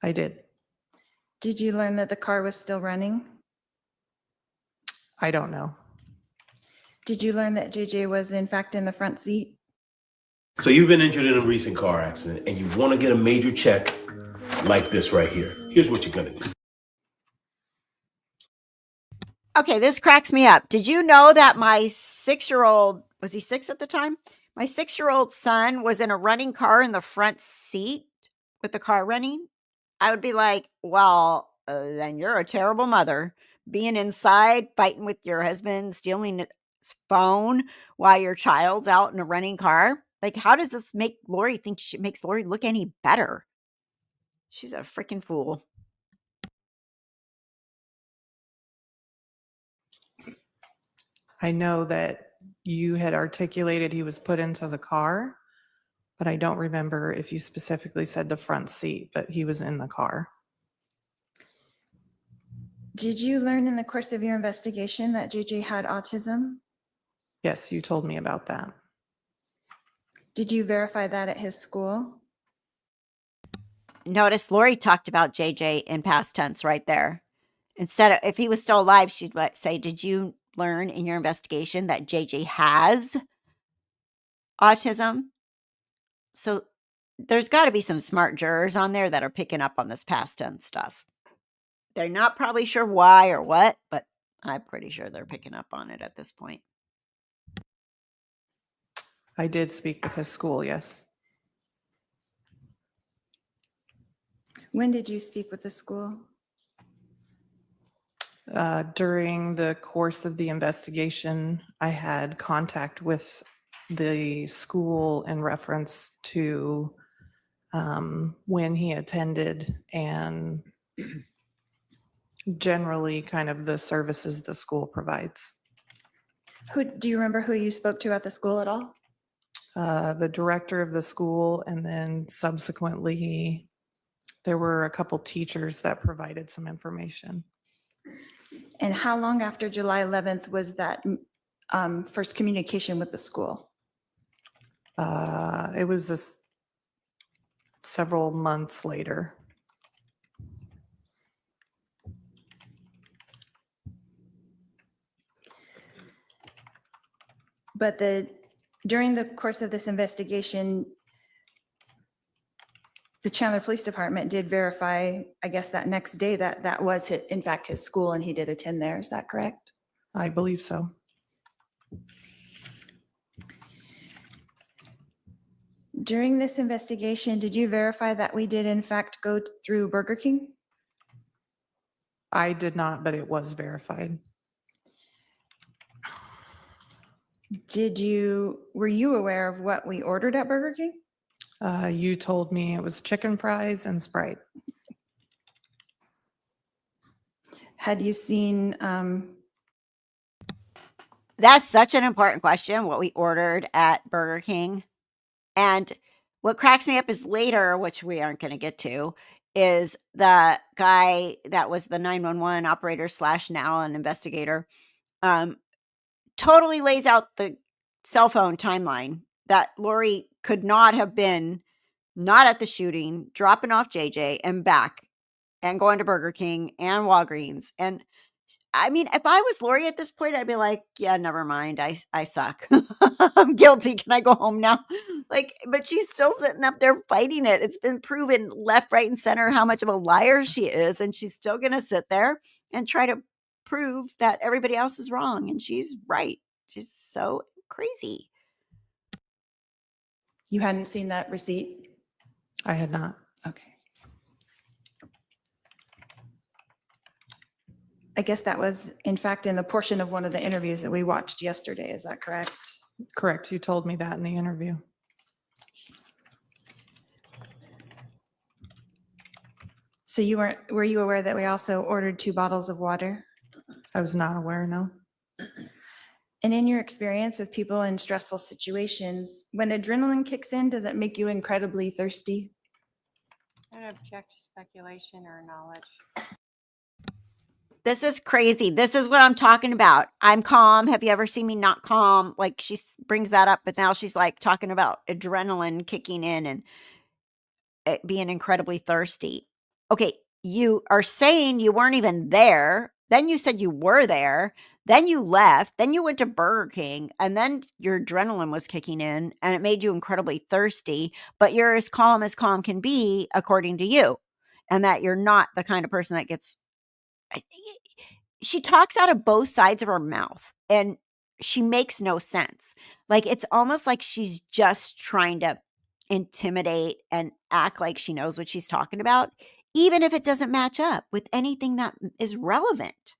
I did. Did you learn that the car was still running? I don't know. Did you learn that JJ was in fact in the front seat? So you've been injured in a recent car accident and you want to get a major check like this right here. Here's what you're going to do. Okay, this cracks me up. Did you know that my 6-year-old, was he 6 at the time? My 6-year-old son was in a running car in the front seat with the car running? I would be like, well, then you're a terrible mother. Being inside, fighting with your husband, stealing his phone while your child's out in a running car. Like, how does this make Lori think makes Lori look any better? She's a freaking fool. I know that you had articulated he was put into the car, but I don't remember if you specifically said the front seat, but he was in the car. Did you learn in the course of your investigation that JJ had autism? Yes, you told me about that. Did you verify that at his school? Notice Lori talked about JJ in past tense right there. Instead of, if he was still alive, she'd say, did you learn in your investigation that JJ has autism? So there's got to be some smart jurors on there that are picking up on this past tense stuff. They're not probably sure why or what, but I'm pretty sure they're picking up on it at this point. I did speak with his school, yes. When did you speak with the school? During the course of the investigation, I had contact with the school in reference to when he attended and generally kind of the services the school provides. Do you remember who you spoke to at the school at all? The director of the school, and then subsequently, there were a couple teachers that provided some information. And how long after July 11th was that first communication with the school? It was just several months later. But during the course of this investigation, the Chandler Police Department did verify, I guess, that next day that was in fact his school and he did attend there. Is that correct? I believe so. During this investigation, did you verify that we did in fact go through Burger King? I did not, but it was verified. Were you aware of what we ordered at Burger King? You told me it was chicken fries and Sprite. Had you seen, That's such an important question, what we ordered at Burger King. And what cracks me up is later, which we aren't going to get to, is the guy that was the 911 operator / now an investigator, totally lays out the cell phone timeline that Lori could not have been not at the shooting, dropping off JJ and back and going to Burger King and Walgreens. And I mean, if I was Lori at this point, I'd be like, yeah, never mind. I suck. I'm guilty. Can I go home now? Like, but she's still sitting up there fighting it. It's been proven left, right, and center how much of a liar she is. And she's still going to sit there and try to prove that everybody else is wrong. And she's right. She's so crazy. you hadn't seen that receipt? I had not. Okay. I guess that was in fact in the portion of one of the interviews that we watched yesterday. Is that correct? Correct. You told me that in the interview. So were you aware that we also ordered 2 bottles of water? I was not aware, no. And in your experience with people in stressful situations, when adrenaline kicks in, does it make you incredibly thirsty? I don't object to speculation or knowledge. This is crazy. This is what I'm talking about. I'm calm. Have you ever seen me not calm? Like she brings that up, but now she's like talking about adrenaline kicking in and it being incredibly thirsty. Okay, you are saying you weren't even there. Then you said you were there. Then you left. Then you went to Burger King. And then your adrenaline was kicking in and it made you incredibly thirsty. But you're as calm can be, according to you. And that you're not the kind of person that gets... She talks out of both sides of her mouth and she makes no sense. Like, it's almost like she's just trying to intimidate and act like she knows what she's talking about, even if it doesn't match up with anything that is relevant.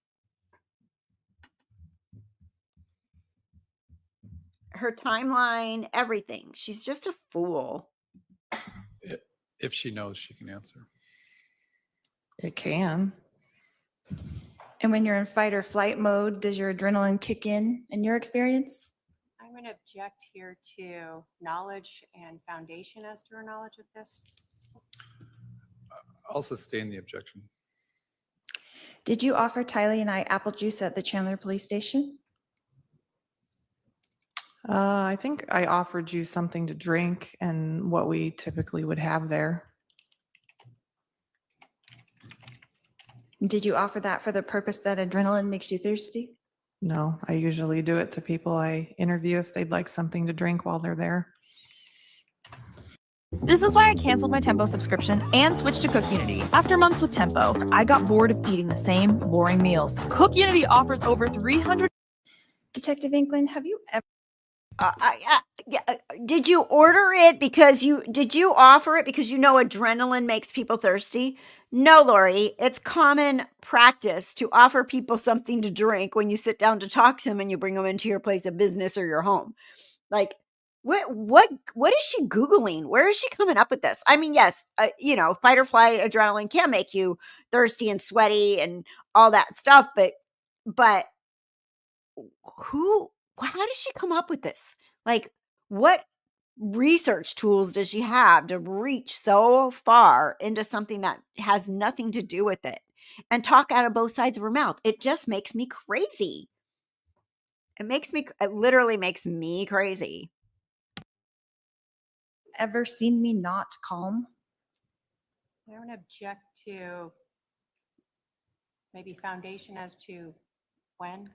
Her timeline, everything. She's just a fool. If she knows, she can answer. It can. And when you're in fight or flight mode, does your adrenaline kick in your experience? I'm going to object here to knowledge and foundation as to her knowledge of this. I'll sustain the objection. Did you offer Tylee and I apple juice at the Chandler Police Station? I think I offered you something to drink and what we typically would have there. Did you offer that for the purpose that adrenaline makes you thirsty? No, I usually do it to people I interview if they'd like something to drink while they're there. This is why I canceled my Tempo subscription and switched to CookUnity. After months with Tempo, I got bored of eating the same boring meals. CookUnity offers over 300. Detective Inkland, have you ever Did you order it because did you offer it because adrenaline makes people thirsty? No, Lori, it's common practice to offer people something to drink when you sit down to talk to them and you bring them into your place of business or your home. Like, what is she Googling? Where is she coming up with this? I mean, yes, fight or flight adrenaline can make you thirsty and sweaty and all that stuff, but how does she come up with this? Like, what research tools does she have to reach so far into something that has nothing to do with it and talk out of both sides of her mouth? It just makes me crazy. It literally makes me crazy. ever seen me not calm? I don't object to maybe foundation as to when.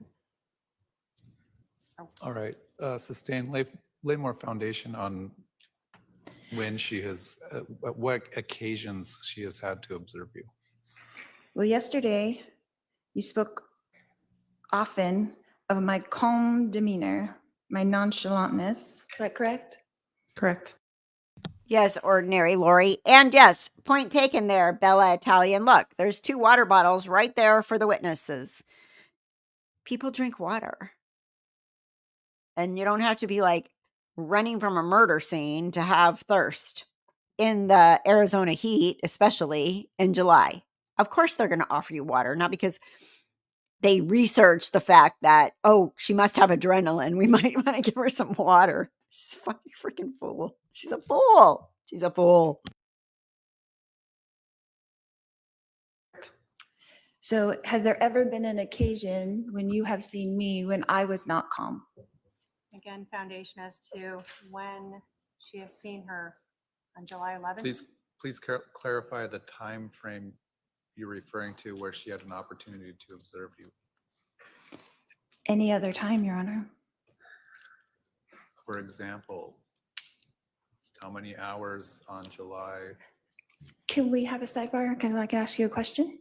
All right, sustain, lay more foundation on when she has, at what occasions she has had to observe you. Well, yesterday you spoke often of my calm demeanor, my nonchalantness. Is that correct? Correct. Yes, ordinary Lori. And yes, point taken there, Bella Italian. Look, there's 2 water bottles right there for the witnesses. People drink water. And you don't have to be like running from a murder scene to have thirst in the Arizona heat, especially in July. Of course, they're going to offer you water, not because they researched the fact that, oh, she must have adrenaline. We might want to give her some water. She's a fucking freaking fool. She's a fool. She's a fool. So has there ever been an occasion when you have seen me when I was not calm? Again, foundation as to when she has seen her on July 11th. Please clarify the time frame you're referring to where she had an opportunity to observe you. Any other time, Your Honor? For example, how many hours on July? Can we have a sidebar? Can I ask you a question?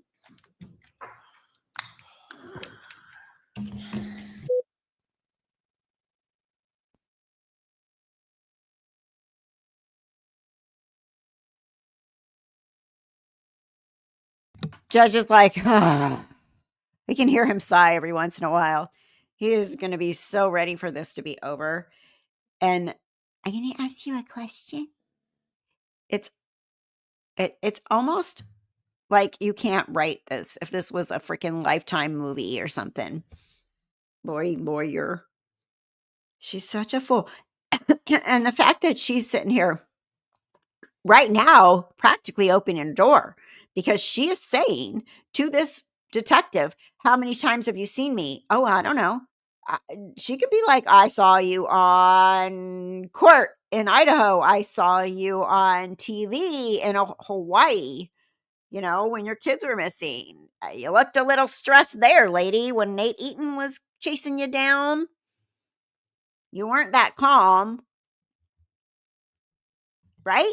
Judge is like, we can hear him sigh every once in a while. He is going to be so ready for this to be over. And I'm going to ask you a question. It's almost like you can't write this if this was a freaking Lifetime movie or something. Lori Lawyer. She's such a fool. And the fact that she's sitting here right now practically opening a door because she is saying to this detective, how many times have you seen me? Oh, I don't know. She could be like, I saw you on court in Idaho. I saw you on TV in Hawaii, when your kids were missing. You looked a little stressed there, lady, when Nate Eaton was chasing you down. You weren't that calm, right?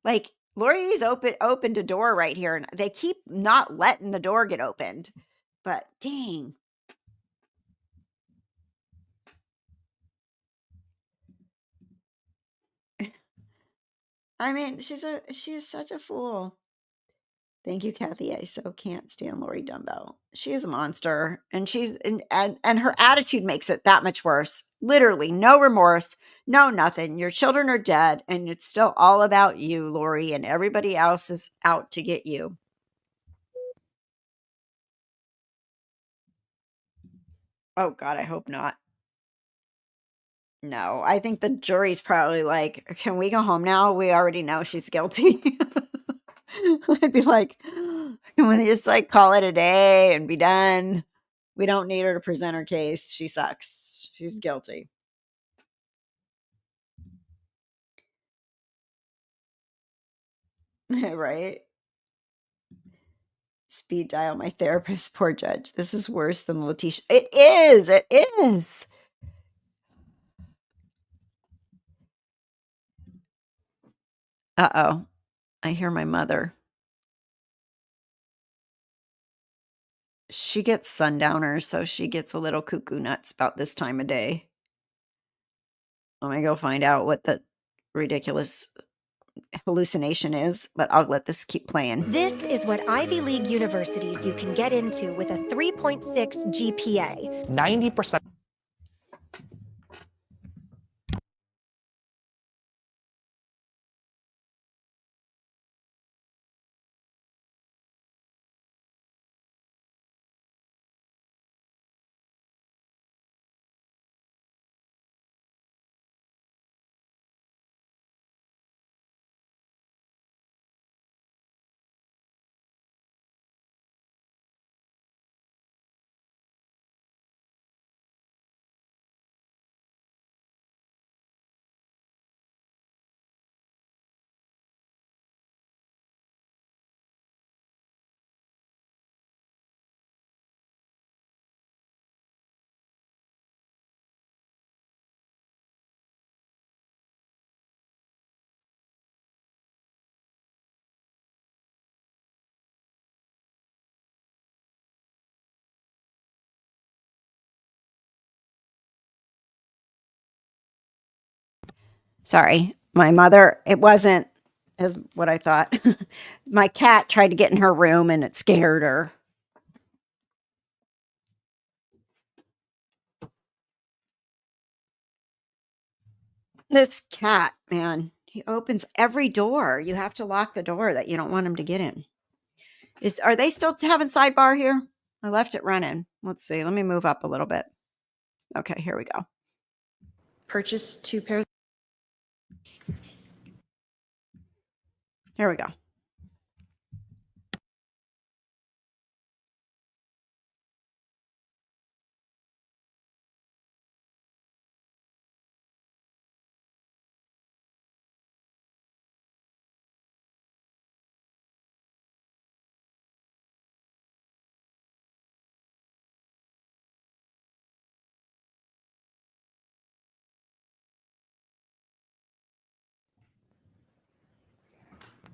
Like, Lori's opened a door right here, and they keep not letting the door get opened. But dang. I mean, she is such a fool. Thank you, Kathy. I so can't stand Lori Daybell. She is a monster, and and her attitude makes it that much worse. Literally, no remorse, no nothing. Your children are dead, and it's still all about you, Lori, and everybody else is out to get you. Oh God, I hope not. No, I think the jury's probably like, can we go home now? We already know she's guilty. I'd be like, can we just call it a day and be done? We don't need her to present her case. She sucks. She's guilty. Right? Speed dial my therapist. Poor judge. This is worse than Letitia. It is. It is. Uh-oh. I hear my mother. She gets sundowners, so she gets a little cuckoo nuts about this time of day. Let me go find out what the ridiculous hallucination is, but I'll let this keep playing. This is what Ivy League universities you can get into with a 3.6 GPA. 90%. Sorry, my mother, it wasn't as what I thought. My cat tried to get in her room and it scared her. This cat, man, he opens every door. You have to lock the door that you don't want him to get in. Are they still having sidebar here? I left it running. Let's see. Let me move up a little bit. Okay, here we go. Purchase 2 pairs. Here we go.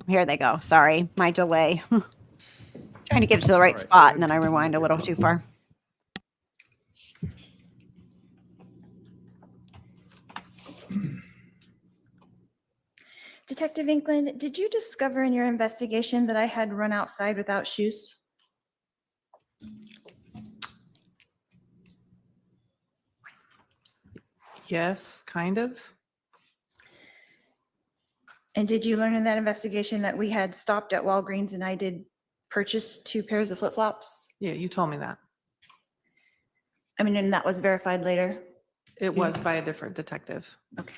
Here they go. Sorry, my delay. Trying to get it to the right spot, and then I rewind a little too far. Detective Inkland, did you discover in your investigation that I had run outside without shoes? Yes, kind of. And did you learn in that investigation that we had stopped at Walgreens and I did purchase 2 pairs of flip-flops? Yeah, you told me that. I mean, and that was verified later? It was by a different detective. Okay.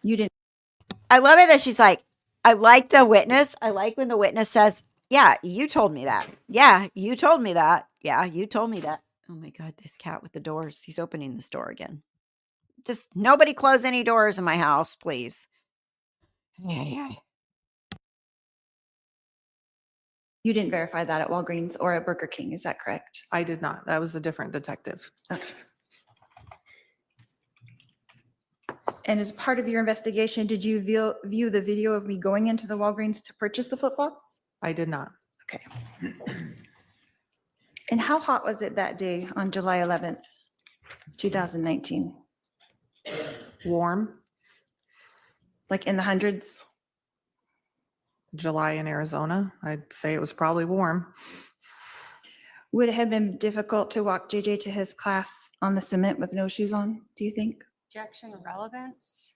You didn't. I love it that she's like, I like the witness. I like when the witness says, yeah, you told me that. Yeah, you told me that. Yeah, you told me that. Oh my God, this cat with the doors. He's opening this door again. Just nobody close any doors in my house, please. Yeah. You didn't verify that at Walgreens or at Burger King, is that correct? I did not. That was a different detective. Okay. And as part of your investigation, did you view the video of me going into the Walgreens to purchase the flip-flops? I did not. Okay. And how hot was it that day on July 11th, 2019? Warm. Like in the hundreds? July in Arizona. I'd say it was probably warm. Would it have been difficult to walk JJ to his class on the cement with no shoes on, do you think? Objection, relevance,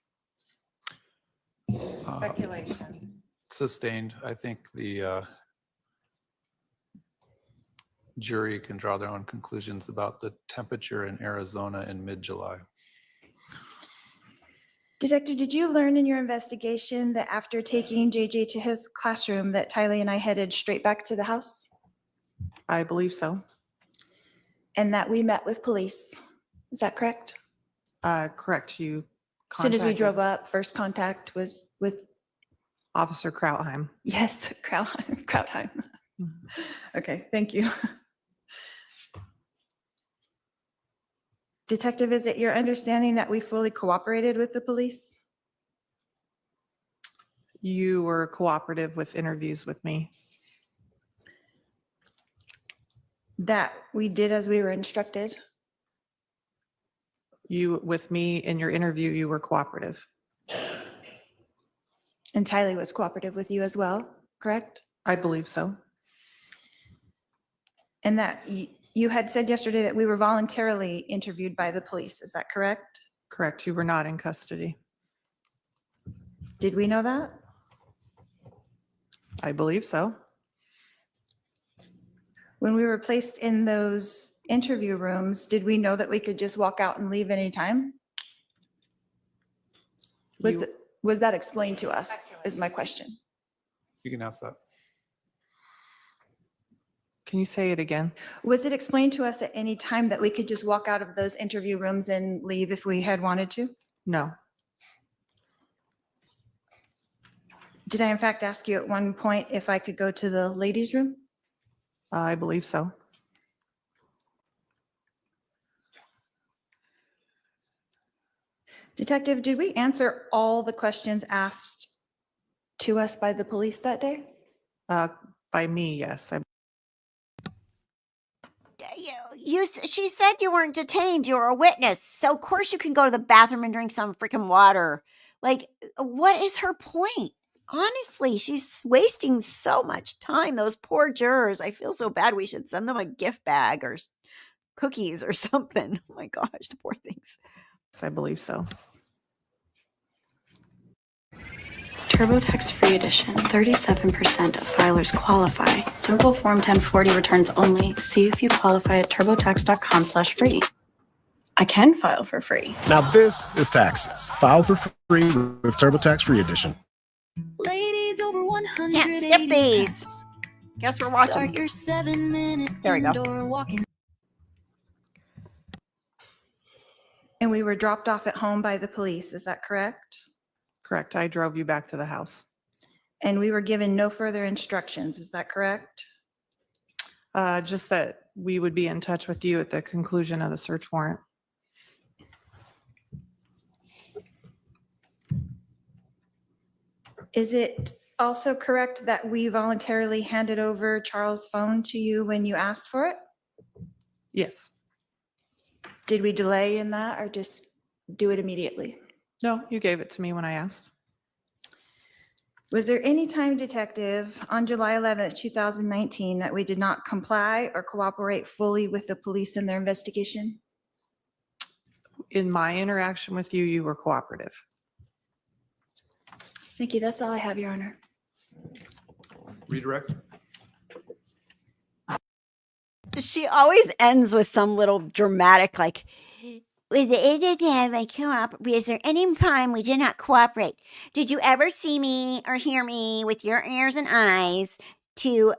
speculation. Sustained. I think the jury can draw their own conclusions about the temperature in Arizona in mid-July. Detective, did you learn in your investigation that after taking JJ to his classroom that Tylee and I headed straight back to the house? I believe so. And that we met with police? Is that correct? Correct. You As soon as we contacted drove up, first contact was with, Officer Krautheim. yes, Krautheim. Okay, thank you. Detective, is it your understanding that we fully cooperated with the police? You were cooperative with interviews with me. That we did as we were instructed? You, with me in your interview, you were cooperative. And Tylee was cooperative with you as well, correct? I believe so. And that you had said yesterday that we were voluntarily interviewed by the police, is that correct? Correct. You were not in custody. Did we know that? I believe so. When we were placed in those interview rooms, did we know that we could just walk out and leave anytime? Was that explained to us, is my question. You can ask that. Can you say it again? Was it explained to us at any time that we could just walk out of those interview rooms and leave if we had wanted to? No. Did I in fact ask you at one point if I could go to the ladies' room? I believe so. Detective, did we answer all the questions asked to us by the police that day? By me, yes. She said you weren't detained. You were a witness. So of course you can go to the bathroom and drink some freaking water. Like, what is her point? Honestly, she's wasting so much time. Those poor jurors. I feel so bad. We should send them a gift bag or cookies or something. Oh my gosh, the poor things. Yes, I believe so. TurboTax Free Edition. 37% of filers qualify. Simple Form 1040 returns only. See if you qualify at turbotax.com/free. I can file for free. Now this is taxes. File for free with TurboTax Free Edition. Ladies over 100. Can't skip these. Guess we're watching. Start your 7-minute There we go. indoor walking. And we were dropped off at home by the police, is that correct? Correct. I drove you back to the house. And we were given no further instructions, is that correct? Just that we would be in touch with you at the conclusion of the search warrant. Is it also correct that we voluntarily handed over Charles' phone to you when you asked for it? Yes. Did we delay in that or just do it immediately? No, you gave it to me when I asked. Was there any time, Detective, on July 11th, 2019, that we did not comply or cooperate fully with the police in their investigation? In my interaction with you, you were cooperative. Thank you. That's all I have, Your Honor. Redirect. She always ends with some little dramatic, like, with the end of time, I cooperate. Is there any time we did not cooperate? Did you ever see me or hear me with your ears and eyes to,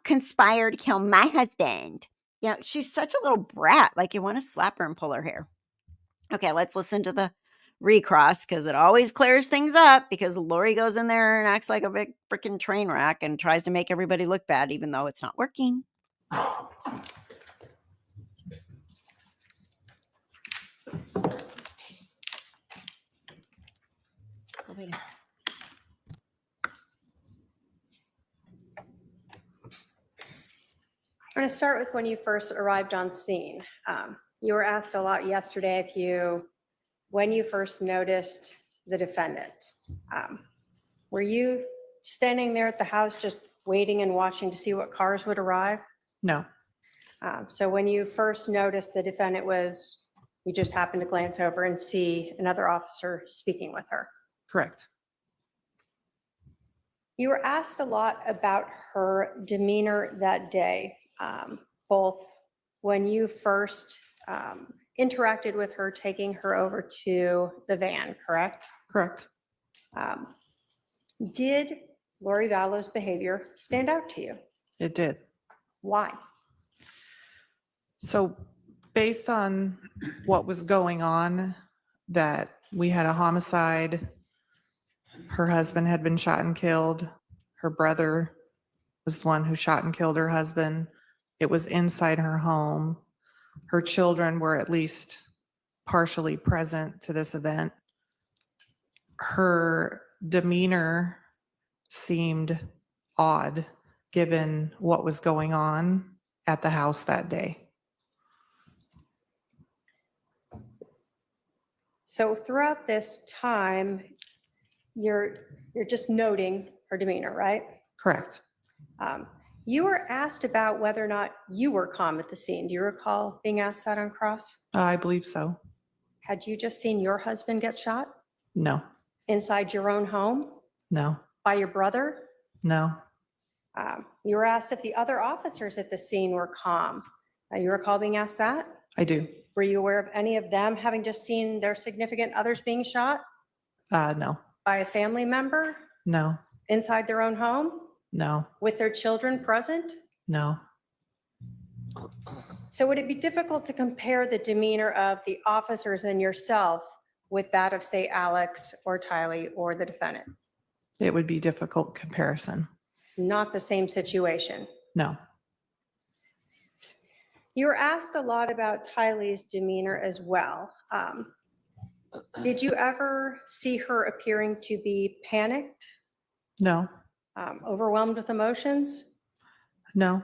conspire to kill my husband? She's such a little brat. Like, you want to slap her and pull her hair. Okay, let's listen to the recross because it always clears things up because Lori goes in there and acts like a big freaking train wreck and tries to make everybody look bad even though it's not working. I'm going to start with when you first arrived on scene. You were asked a lot yesterday when you first noticed the defendant. Were you standing there at the house just waiting and watching to see what cars would arrive? No. So when you first noticed the defendant you just happened to glance over and see another officer speaking with her? Correct. You were asked a lot about her demeanor that day, both when you first interacted with her, taking her over to the van, correct? Correct. Did Lori Vallow's behavior stand out to you? It did. Why? So based on what was going on, that we had a homicide, her husband had been shot and killed, her brother was the one who shot and killed her husband. It was inside her home. Her children were at least partially present to this event. Her demeanor seemed odd given what was going on at the house that day. So throughout this time, you're just noting her demeanor, right? Correct. You were asked about whether or not you were calm at the scene. Do you recall being asked that on cross? I believe so. Had you just seen your husband get shot No, inside your own home no, by your brother? no, You were asked if the other officers at the scene were calm. You recall being asked that? I do. Were you aware of any of them having just seen their significant others being shot No, by a family member no, inside their own home no, with their children present? no. So would it be difficult to compare the demeanor of the officers and yourself with that of, say, Alex or Tylee or the defendant? It would be difficult comparison. Not the same situation. No, You were asked a lot about Tylee's demeanor as well. Did you ever see her appearing to be panicked, no, overwhelmed with emotions? no,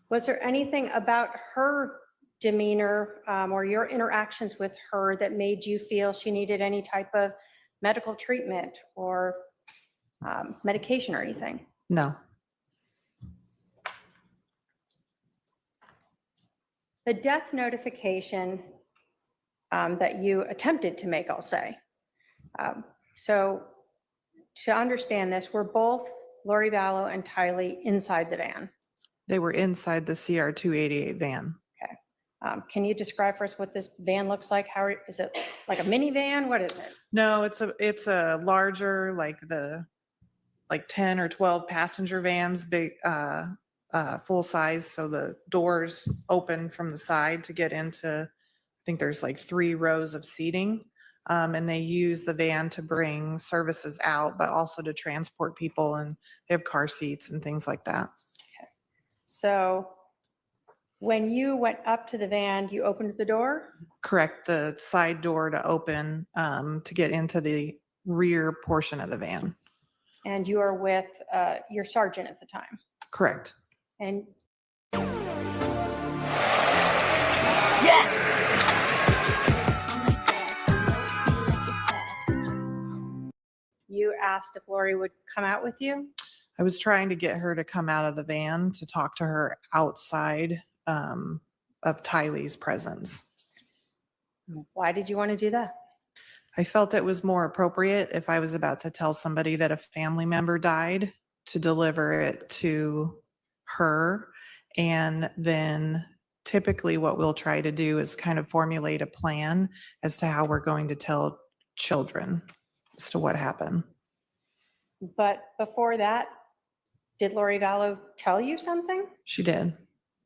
Was there anything about her demeanor or your interactions with her that made you feel she needed any type of medical treatment or medication or anything? no. The death notification that you attempted to make, I'll say. So to understand this, we're both Lori Vallow and Tylee inside the van. They were inside the CR 288 van. Okay. Can you describe for us what this van looks like? How is it, like a minivan? What is it? No, it's a larger, like 10 or 12 passenger vans, big, full size. So the doors open from the side to get into, I think there's like 3 rows of seating. And they use the van to bring services out, but also to transport people, and they have car seats and things like that. So when you went up to the van, you opened the door? Correct, the side door to open to get into the rear portion of the van. And you are with your sergeant at the time? Correct. And you asked if Lori would come out with you? I was trying to get her to come out of the van to talk to her outside of Tylee's presence. Why did you want to do that? I felt it was more appropriate if I was about to tell somebody that a family member died to deliver it to her. And then typically what we'll try to do is kind of formulate a plan as to how we're going to tell children as to what happened. But before that, did Lori Vallow tell you something? She did.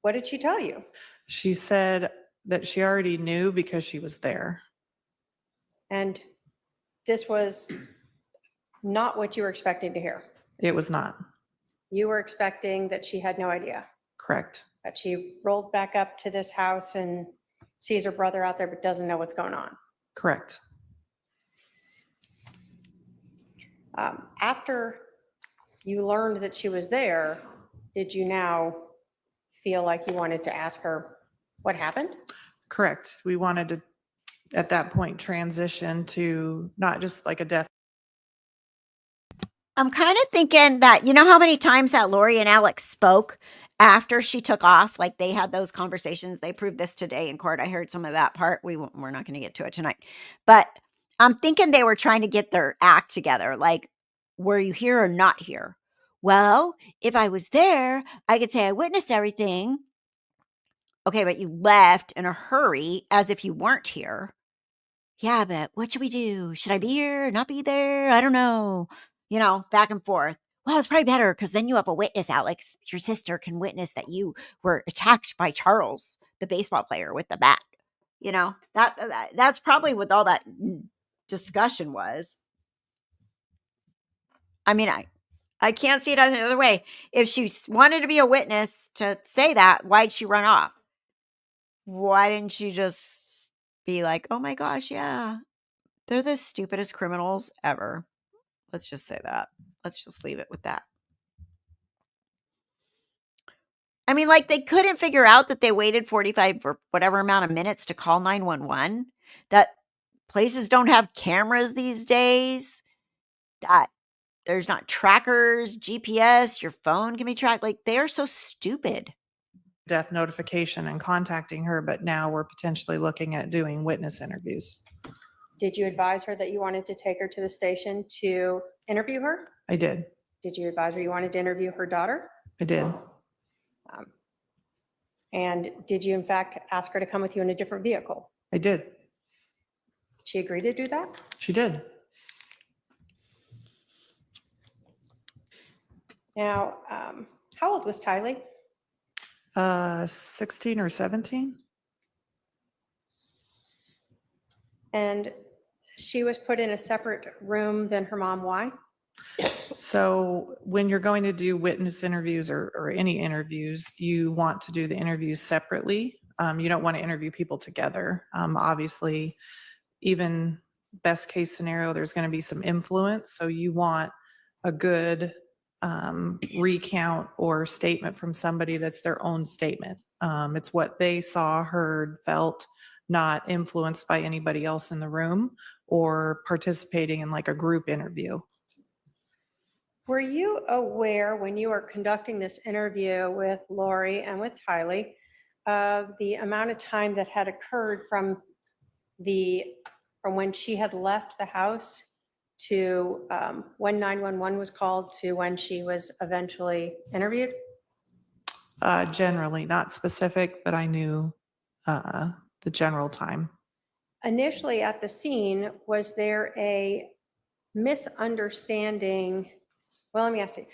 What did she tell you? She said that she already knew because she was there. And this was not what you were expecting to hear. It was not. You were expecting that she had no idea. Correct. That she rolled back up to this house and sees her brother out there but doesn't know what's going on. Correct. After you learned that she was there, did you now feel like you wanted to ask her what happened? Correct. We wanted to, at that point, transition to not just like a death. I'm kind of thinking that, you know how many times that Lori and Alex spoke after she took off? Like they had those conversations. They proved this today in court. I heard some of that part. We're not going to get to it tonight. But I'm thinking they were trying to get their act together. Like, were you here or not here? Well, if I was there, I could say I witnessed everything. Okay, but you left in a hurry as if you weren't here. Yeah, but what should we do? Should I be here or not be there? I don't know. You know, back and forth. Well, it's probably better because then you have a witness, Alex. Your sister can witness that you were attacked by Charles, the baseball player with the bat. You know, that's probably with all that discussion was. I mean, I can't see it any other way. If she wanted to be a witness to say that, why'd she run off? Why didn't she just be like, oh my gosh, yeah, they're the stupidest criminals ever. Let's just say that. Let's just leave it with that. I mean, like, they couldn't figure out that they waited 45 or whatever amount of minutes to call 911, that places don't have cameras these days, that there's not trackers, GPS, your phone can be tracked. Like, they are so stupid. Death notification and contacting her, but now we're potentially looking at doing witness interviews. Did you advise her that you wanted to take her to the station to interview her? I did. Did you advise her you wanted to interview her daughter? I did. And did you in fact ask her to come with you in a different vehicle? I did. She agreed to do that? She did. Now, how old was Tylee? 16 or 17. And she was put in a separate room than her mom. Why? So when you're going to do witness interviews or any interviews, you want to do the interviews separately. You don't want to interview people together. Obviously, even best case scenario, there's going to be some influence. So you want a good recount or statement from somebody that's their own statement. It's what they saw, heard, felt, not influenced by anybody else in the room or participating in like a group interview. Were you aware when you were conducting this interview with Lori and with Tylee of the amount of time that had occurred from when she had left the house to when 911 was called to when she was eventually interviewed? Generally, not specific, but I knew the general time. Initially at the scene, was there a misunderstanding? Well, let me ask you.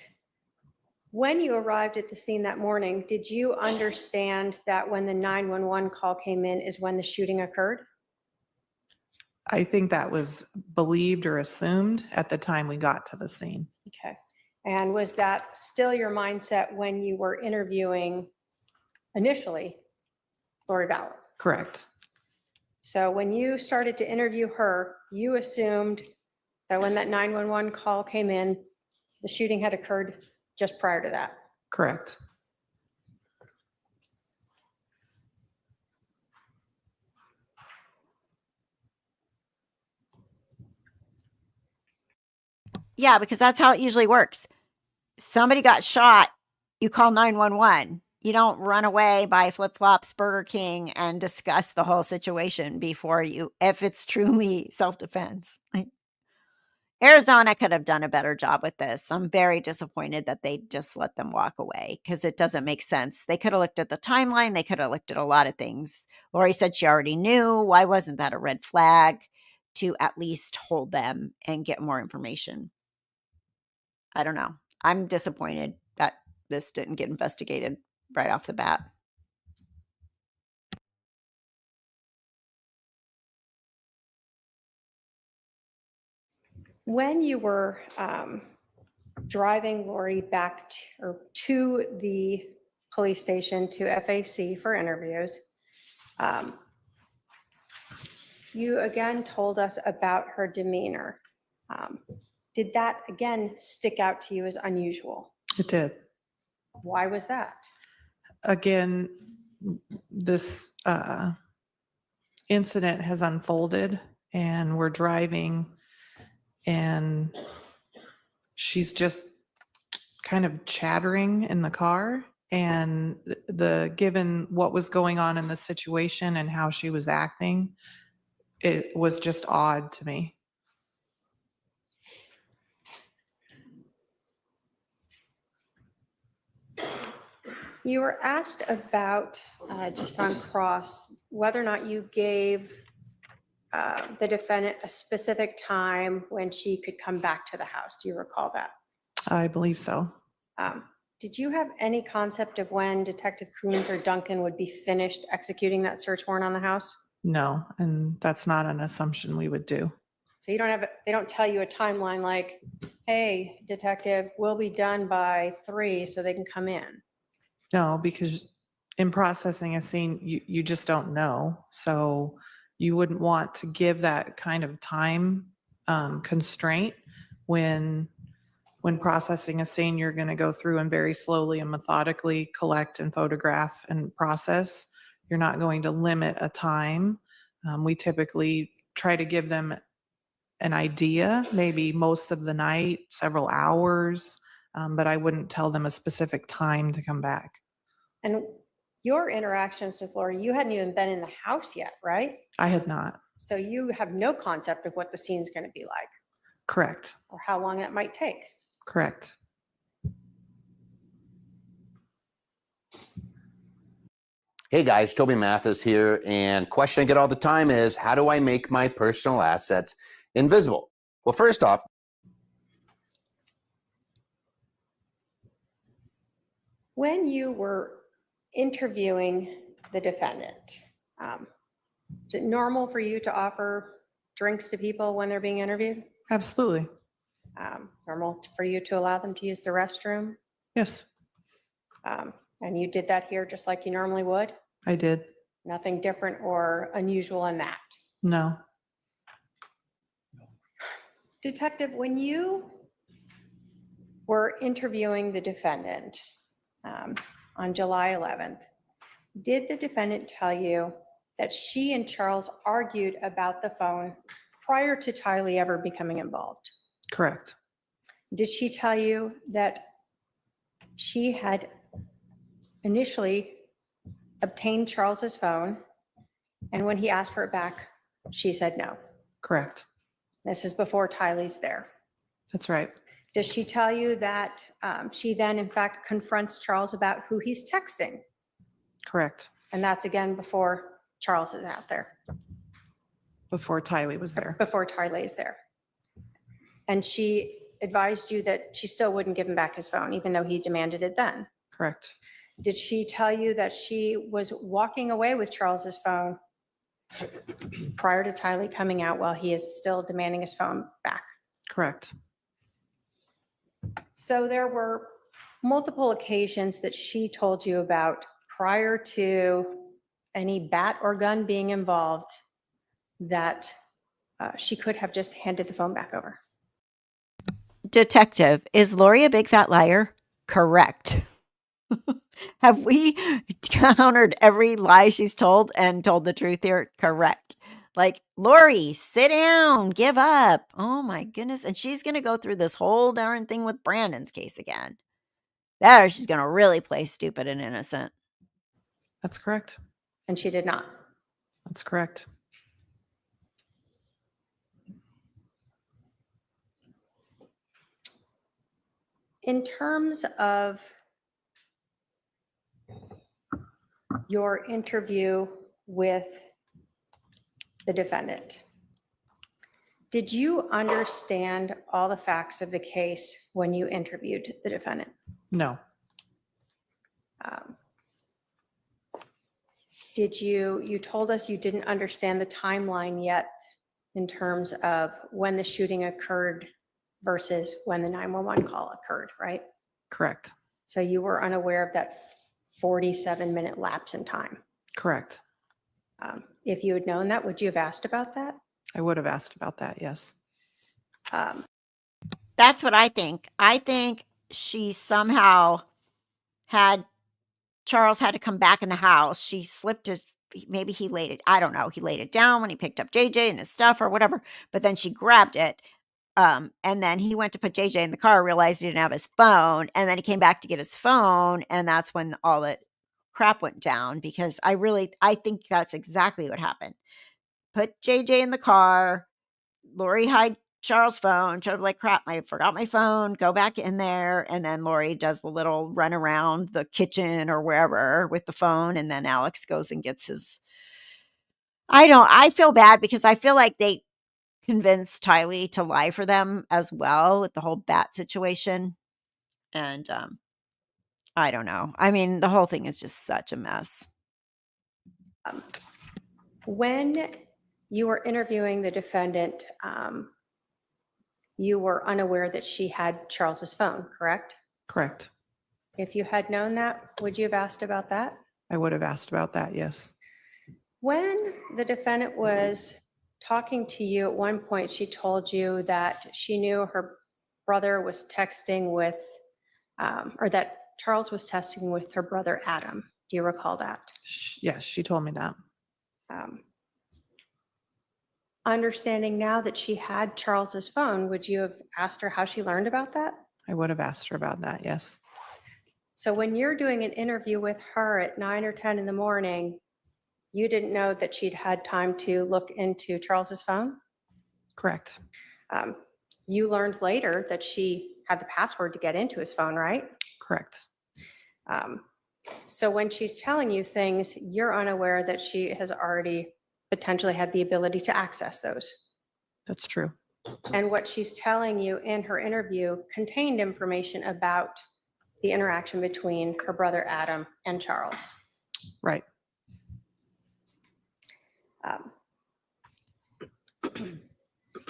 When you arrived at the scene that morning, did you understand that when the 911 call came in is when the shooting occurred? I think that was believed or assumed at the time we got to the scene. Okay. And was that still your mindset when you were interviewing initially Lori Vallow? Correct. So when you started to interview her, you assumed that when that 911 call came in, the shooting had occurred just prior to that. Correct. Yeah, because that's how it usually works. Somebody got shot, you call 911. You don't run away, buy flip-flops, Burger King, and discuss the whole situation before you, if it's truly self-defense. Arizona could have done a better job with this. I'm very disappointed that they just let them walk away because it doesn't make sense. They could have looked at the timeline. They could have looked at a lot of things. Lori said she already knew. Why wasn't that a red flag to at least hold them and get more information? I don't know. I'm disappointed that this didn't get investigated right off the bat. When you were driving Lori back to the police station to FAC for interviews, you again told us about her demeanor. Did that again stick out to you as unusual? It did. Why was that? Again, this incident has unfolded and we're driving and she's just kind of chattering in the car, and given what was going on in the situation and how she was acting, it was just odd to me. You were asked about, just on cross, whether or not you gave the defendant a specific time when she could come back to the house. Do you recall that? I believe so. Did you have any concept of when Detective Coons or Duncan would be finished executing that search warrant on the house? No, and that's not an assumption we would do. So they don't tell you a timeline like, hey, detective, we'll be done by 3 so they can come in. No, because in processing a scene, you just don't know. So you wouldn't want to give that kind of time constraint when processing a scene. You're going to go through and very slowly and methodically collect and photograph and process. You're not going to limit a time. We typically try to give them an idea, maybe most of the night, several hours, but I wouldn't tell them a specific time to come back. And your interactions with Lori, you hadn't even been in the house yet, right? I had not. So you have no concept of what the scene's going to be like Correct. or how long that might take. Correct. Hey guys, Toby Mathis here, and question I get all the time is, how do I make my personal assets invisible? Well, first off, When you were interviewing the defendant, is it normal for you to offer drinks to people when they're being interviewed? Absolutely. Normal for you to allow them to use the restroom? Yes, And you did that here just like you normally would? I did. Nothing different or unusual in that? No. Detective, when you were interviewing the defendant on July 11th, did the defendant tell you that she and Charles argued about the phone prior to Tylee ever becoming involved? Correct. Did she tell you that she had initially obtained Charles's phone, and when he asked for it back, she said no? Correct. This is before Tylee's there. That's right. Does she tell you that she then, in fact, confronts Charles about who he's texting? Correct. And that's again before Charles is out there, Before Tylee was there. before Tylee is there. And she advised you that she still wouldn't give him back his phone, even though he demanded it then. Correct. Did she tell you that she was walking away with Charles's phone prior to Tylee coming out while he is still demanding his phone back? Correct. So there were multiple occasions that she told you about prior to any bat or gun being involved that she could have just handed the phone back over. Detective, is Lori a big fat liar? Correct. Have we countered every lie she's told and told the truth here? Correct. Like, Lori, sit down, give up. Oh my goodness. And she's going to go through this whole darn thing with Brandon's case again. There, she's going to really play stupid and innocent. That's correct. And she did not. That's correct. In terms of your interview with the defendant, did you understand all the facts of the case when you interviewed the defendant? No. You told us you didn't understand the timeline yet in terms of when the shooting occurred versus when the 911 call occurred, right? Correct. So you were unaware of that 47-minute lapse in time. Correct. If you had known that, would you have asked about that? I would have asked about that, yes. That's what I think. I think she somehow had Charles had to come back in the house. She slipped his, maybe he laid it, I don't know. He laid it down when he picked up JJ and his stuff or whatever, but then she grabbed it. And then he went to put JJ in the car, realized he didn't have his phone. And then he came back to get his phone. And that's when all the crap went down, because I think that's exactly what happened. Put JJ in the car, Lori hide Charles' phone, Charles like, crap, I forgot my phone, go back in there. And then Lori does the little run around the kitchen or wherever with the phone. And then Alex goes and gets his, I feel bad because I feel like they convinced Tylee to lie for them as well with the whole bat situation. And I don't know. I mean, the whole thing is just such a mess. When you were interviewing the defendant. You were unaware that she had Charles's phone, correct? Correct. If you had known that, would you have asked about that? I would have asked about that, yes. When the defendant was talking to you, at one point, she told you that she knew her brother was texting with, or that Charles was texting with her brother Adam. Do you recall that? Yes, she told me that. Understanding now that she had Charles's phone, would you have asked her how she learned about that? I would have asked her about that, yes. So when you're doing an interview with her at 9 or 10 in the morning, you didn't know that she'd had time to look into Charles's phone? Correct. You learned later that she had the password to get into his phone, right? Correct. So when she's telling you things, you're unaware that she has already potentially had the ability to access those. That's true. And what she's telling you in her interview contained information about the interaction between her brother Adam and Charles. Right.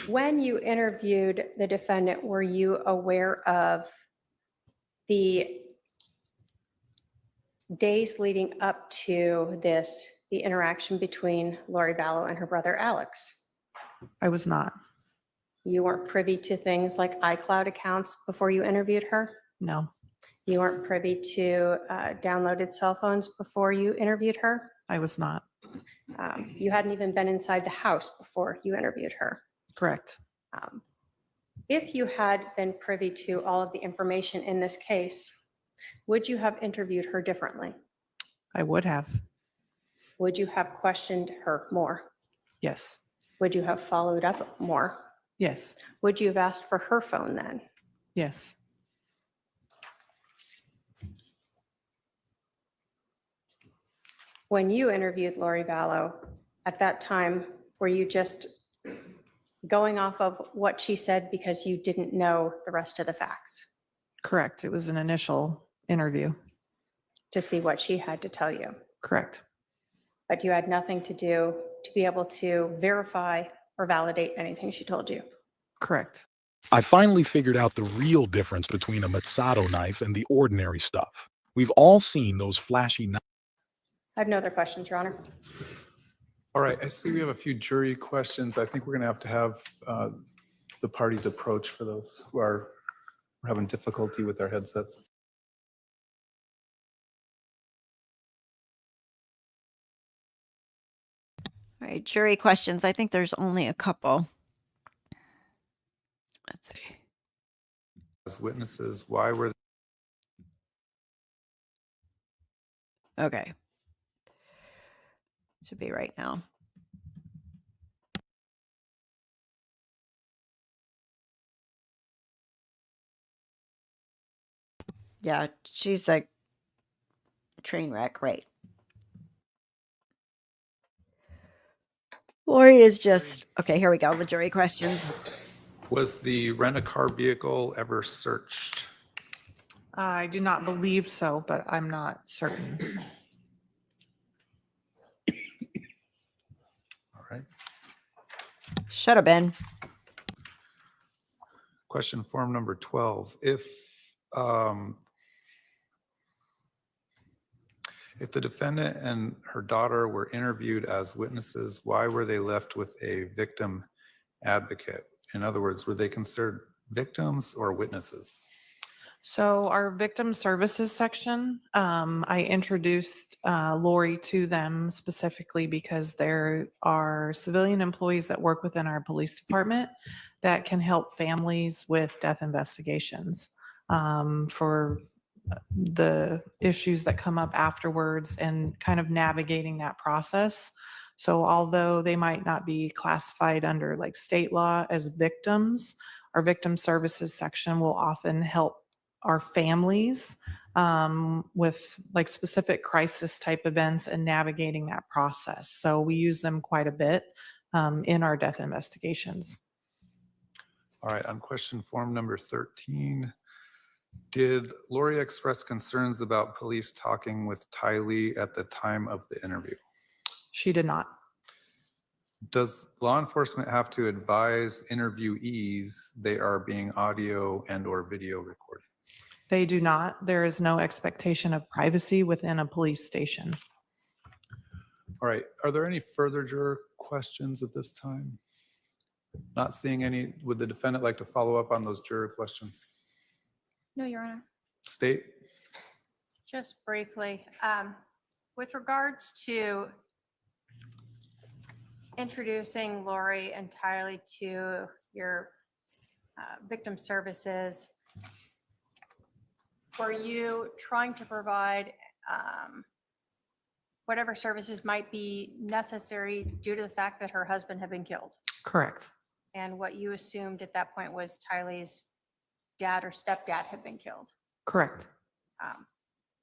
When you interviewed the defendant, were you aware of the days leading up to this, the interaction between Lori Vallow and her brother Alex? I was not. You weren't privy to things like iCloud accounts before you interviewed her? No. You weren't privy to downloaded cell phones before you interviewed her? I was not. You hadn't even been inside the house before you interviewed her? Correct. If you had been privy to all of the information in this case, would you have interviewed her differently? I would have. Would you have questioned her more? Yes. Would you have followed up more? Yes. Would you have asked for her phone then? Yes. When you interviewed Lori Vallow, at that time, were you just going off of what she said because you didn't know the rest of the facts Correct. It was an initial interview. to see what she had to tell you? Correct. But you had nothing to do to be able to verify or validate anything she told you? Correct. I finally figured out the real difference between a Masato knife and the ordinary stuff. We've all seen those flashy knives. I have no other questions, Your Honor. All right, I see we have a few jury questions. I think we're going to have the parties approach for those who are having difficulty with their headsets. All right, jury questions. I think there's only a couple. Let's see. As witnesses, why were Okay. Should be right now. Yeah, she's a train wreck, right? Lori is just, okay, here we go. The jury questions. Was the rent-a-car vehicle ever searched? I do not believe so, but I'm not certain. All right. Should have been. Question form number 12. If the defendant and her daughter were interviewed as witnesses, why were they left with a victim advocate? In other words, were they considered victims or witnesses? So our victim services section, I introduced Lori to them specifically because there are civilian employees that work within our police department that can help families with death investigations for the issues that come up afterwards and kind of navigating that process. So although they might not be classified under like state law as victims, our victim services section will often help our families with like specific crisis type events and navigating that process. So we use them quite a bit in our death investigations. All right, on question form number 13, did Lori express concerns about police talking with Tylee at the time of the interview? She did not. Does law enforcement have to advise interviewees they are being audio and or video recorded? They do not. There is no expectation of privacy within a police station. All right. Are there any further juror questions at this time? Not seeing any. Would the defendant like to follow up on those juror questions? No, Your Honor. State. Just briefly, with regards to introducing Lori entirely to your victim services, were you trying to provide whatever services might be necessary due to the fact that her husband had been killed? Correct. And what you assumed at that point was Tylee's dad or stepdad had been killed? Correct.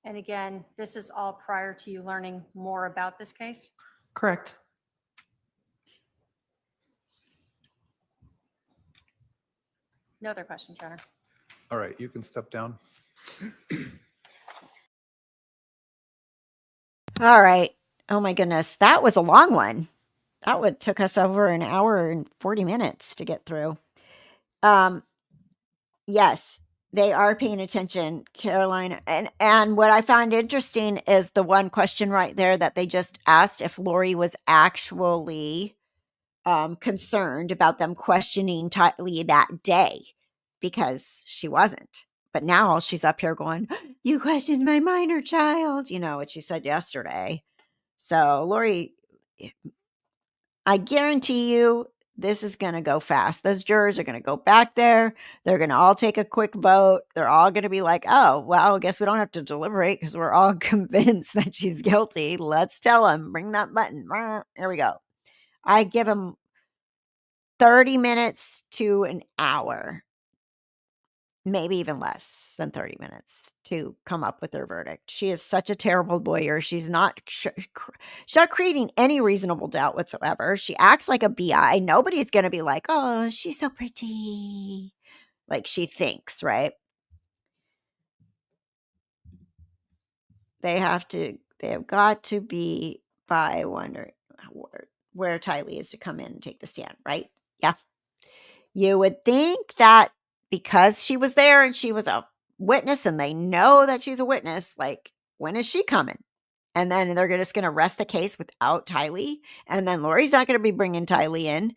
And again, this is all prior to you learning more about this case? Correct. No other questions, Your Honor. All right. You can step down. All right. Oh my goodness. That was a long one. That would took us over an hour and 40 minutes to get through. Yes, they are paying attention, Caroline. And what I found interesting is the one question right there that they just asked if Lori was actually concerned about them questioning Tylee that day, because she wasn't. But now she's up here going, "You questioned my minor child," you know what she said yesterday. So Lori, I guarantee you this is going to go fast. Those jurors are going to go back there. They're going to all take a quick vote. They're all going to be like, "Oh, well, I guess we don't have to deliberate because we're all convinced that she's guilty. Let's tell them. Bring that button." Here we go. I give them 30 minutes to an hour, maybe even less than 30 minutes to come up with their verdict. She is such a terrible lawyer. She's not creating any reasonable doubt whatsoever. She acts like a BI. Nobody's going to be like, "Oh, she's so pretty," like she thinks, right? They have got to be by wondering where Tylee is to come in and take the stand, right? Yeah. You would think that because she was there and she was a witness and they know that she's a witness, like, when is she coming? And then they're just going to rest the case without Tylee. And then Lori's not going to be bringing Tylee in.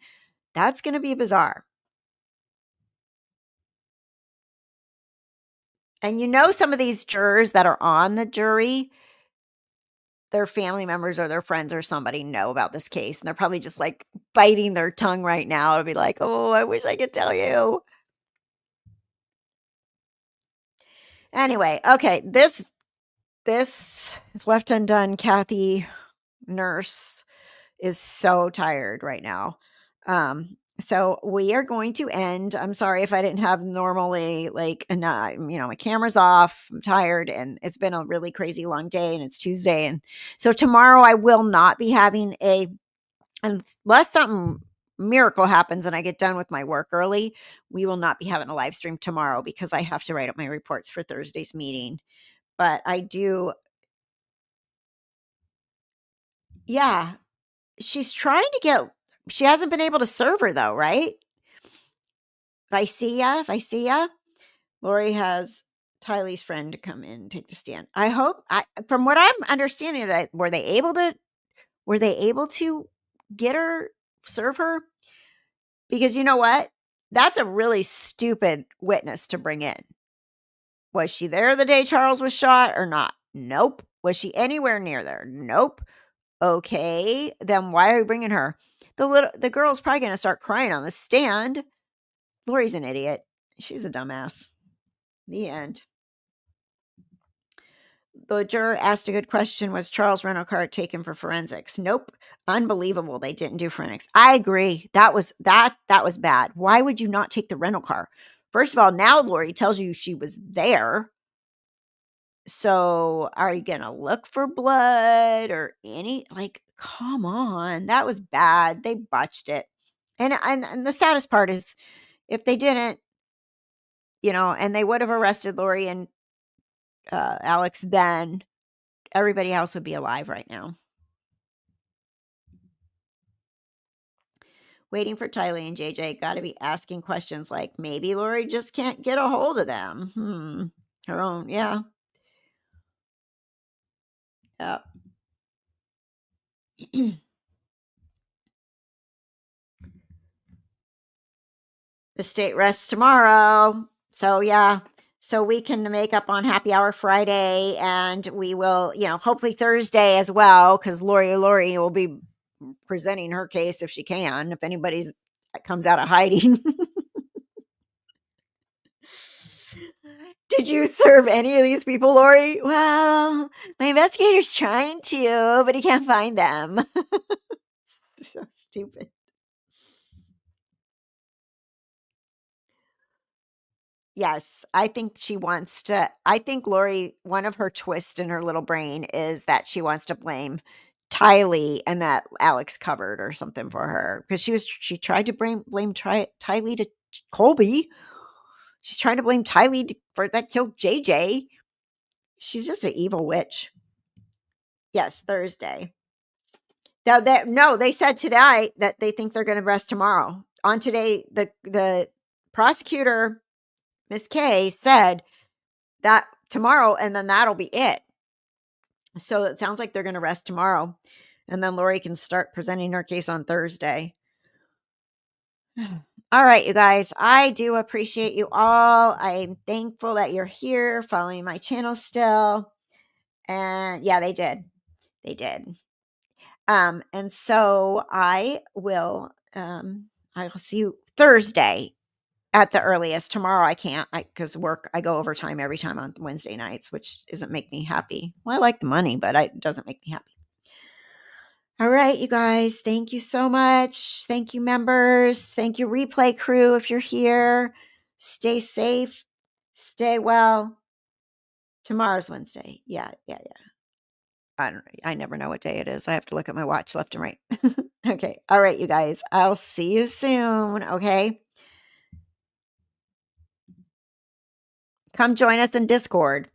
That's going to be bizarre. And you know, some of these jurors that are on the jury, their family members or their friends or somebody know about this case. And they're probably just like biting their tongue right now to be like, "Oh, I wish I could tell you." Anyway, okay, this is left undone. Kathy, nurse, is so tired right now. So we are going to end. I'm sorry if I didn't have normally like enough, my camera's off. I'm tired and it's been a really crazy long day and it's Tuesday. And so tomorrow I will not be having unless something miracle happens and I get done with my work early, we will not be having a live stream tomorrow because I have to write up my reports for Thursday's meeting. But I do. Yeah. She's trying to she hasn't been able to serve her though, right? If I see ya, Lori has Tylee's friend to come in and take the stand. I hope, from what I'm understanding, were they able to serve her? Because you know what? That's a really stupid witness to bring in. Was she there the day Charles was shot or not? Nope. Was she anywhere near there? Nope. Okay, then why are we bringing her? The girl's probably going to start crying on the stand. Lori's an idiot. She's a dumbass. The end. The juror asked a good question. Was Charles' rental car taken for forensics? Nope. Unbelievable. They didn't do forensics. I agree. That was bad. Why would you not take the rental car? First of all, now Lori tells you she was there. So are you going to look for blood or come on. That was bad. They botched it. And the saddest part is if they didn't, and they would have arrested Lori and Alex, then everybody else would be alive right now. Waiting for Tylee and JJ. Got to be asking questions like, maybe Lori just can't get a hold of them. Her own, yeah. Yep. The state rests tomorrow. So, yeah. So we can make up on Happy Hour Friday, and we will, hopefully Thursday as well, because Lori will be presenting her case if she can, if anybody comes out of hiding. Did you serve any of these people, Lori? Well, my investigator's trying to, but he can't find them. So stupid. Yes, I think she wants to. I think Lori, one of her twists in her little brain is that she wants to blame Tylee and that Alex covered or something for her, because she tried to blame Tylee to Colby. She's trying to blame Tylee for that killed JJ. She's just an evil witch. Yes, Thursday. Now they said today that they think they're going to rest tomorrow. On today, the prosecutor, Miss Kay, said that tomorrow, and then that'll be it. So it sounds like they're going to rest tomorrow, and then Lori can start presenting her case on Thursday. All right, you guys, I do appreciate you all. I'm thankful that you're here following my channel still. And yeah, they did. And so I will see you Thursday at the earliest. Tomorrow I can't, because work, I go overtime every time on Wednesday nights, which doesn't make me happy. Well, I like the money, but it doesn't make me happy. All right, you guys, thank you so much. Thank you, members. Thank you, replay crew, if you're here. Stay safe. Stay well. Tomorrow's Wednesday. Yeah. I don't know. I never know what day it is. I have to look at my watch left and right. Okay. All right, you guys. I'll see you soon. Okay. Come join us in Discord.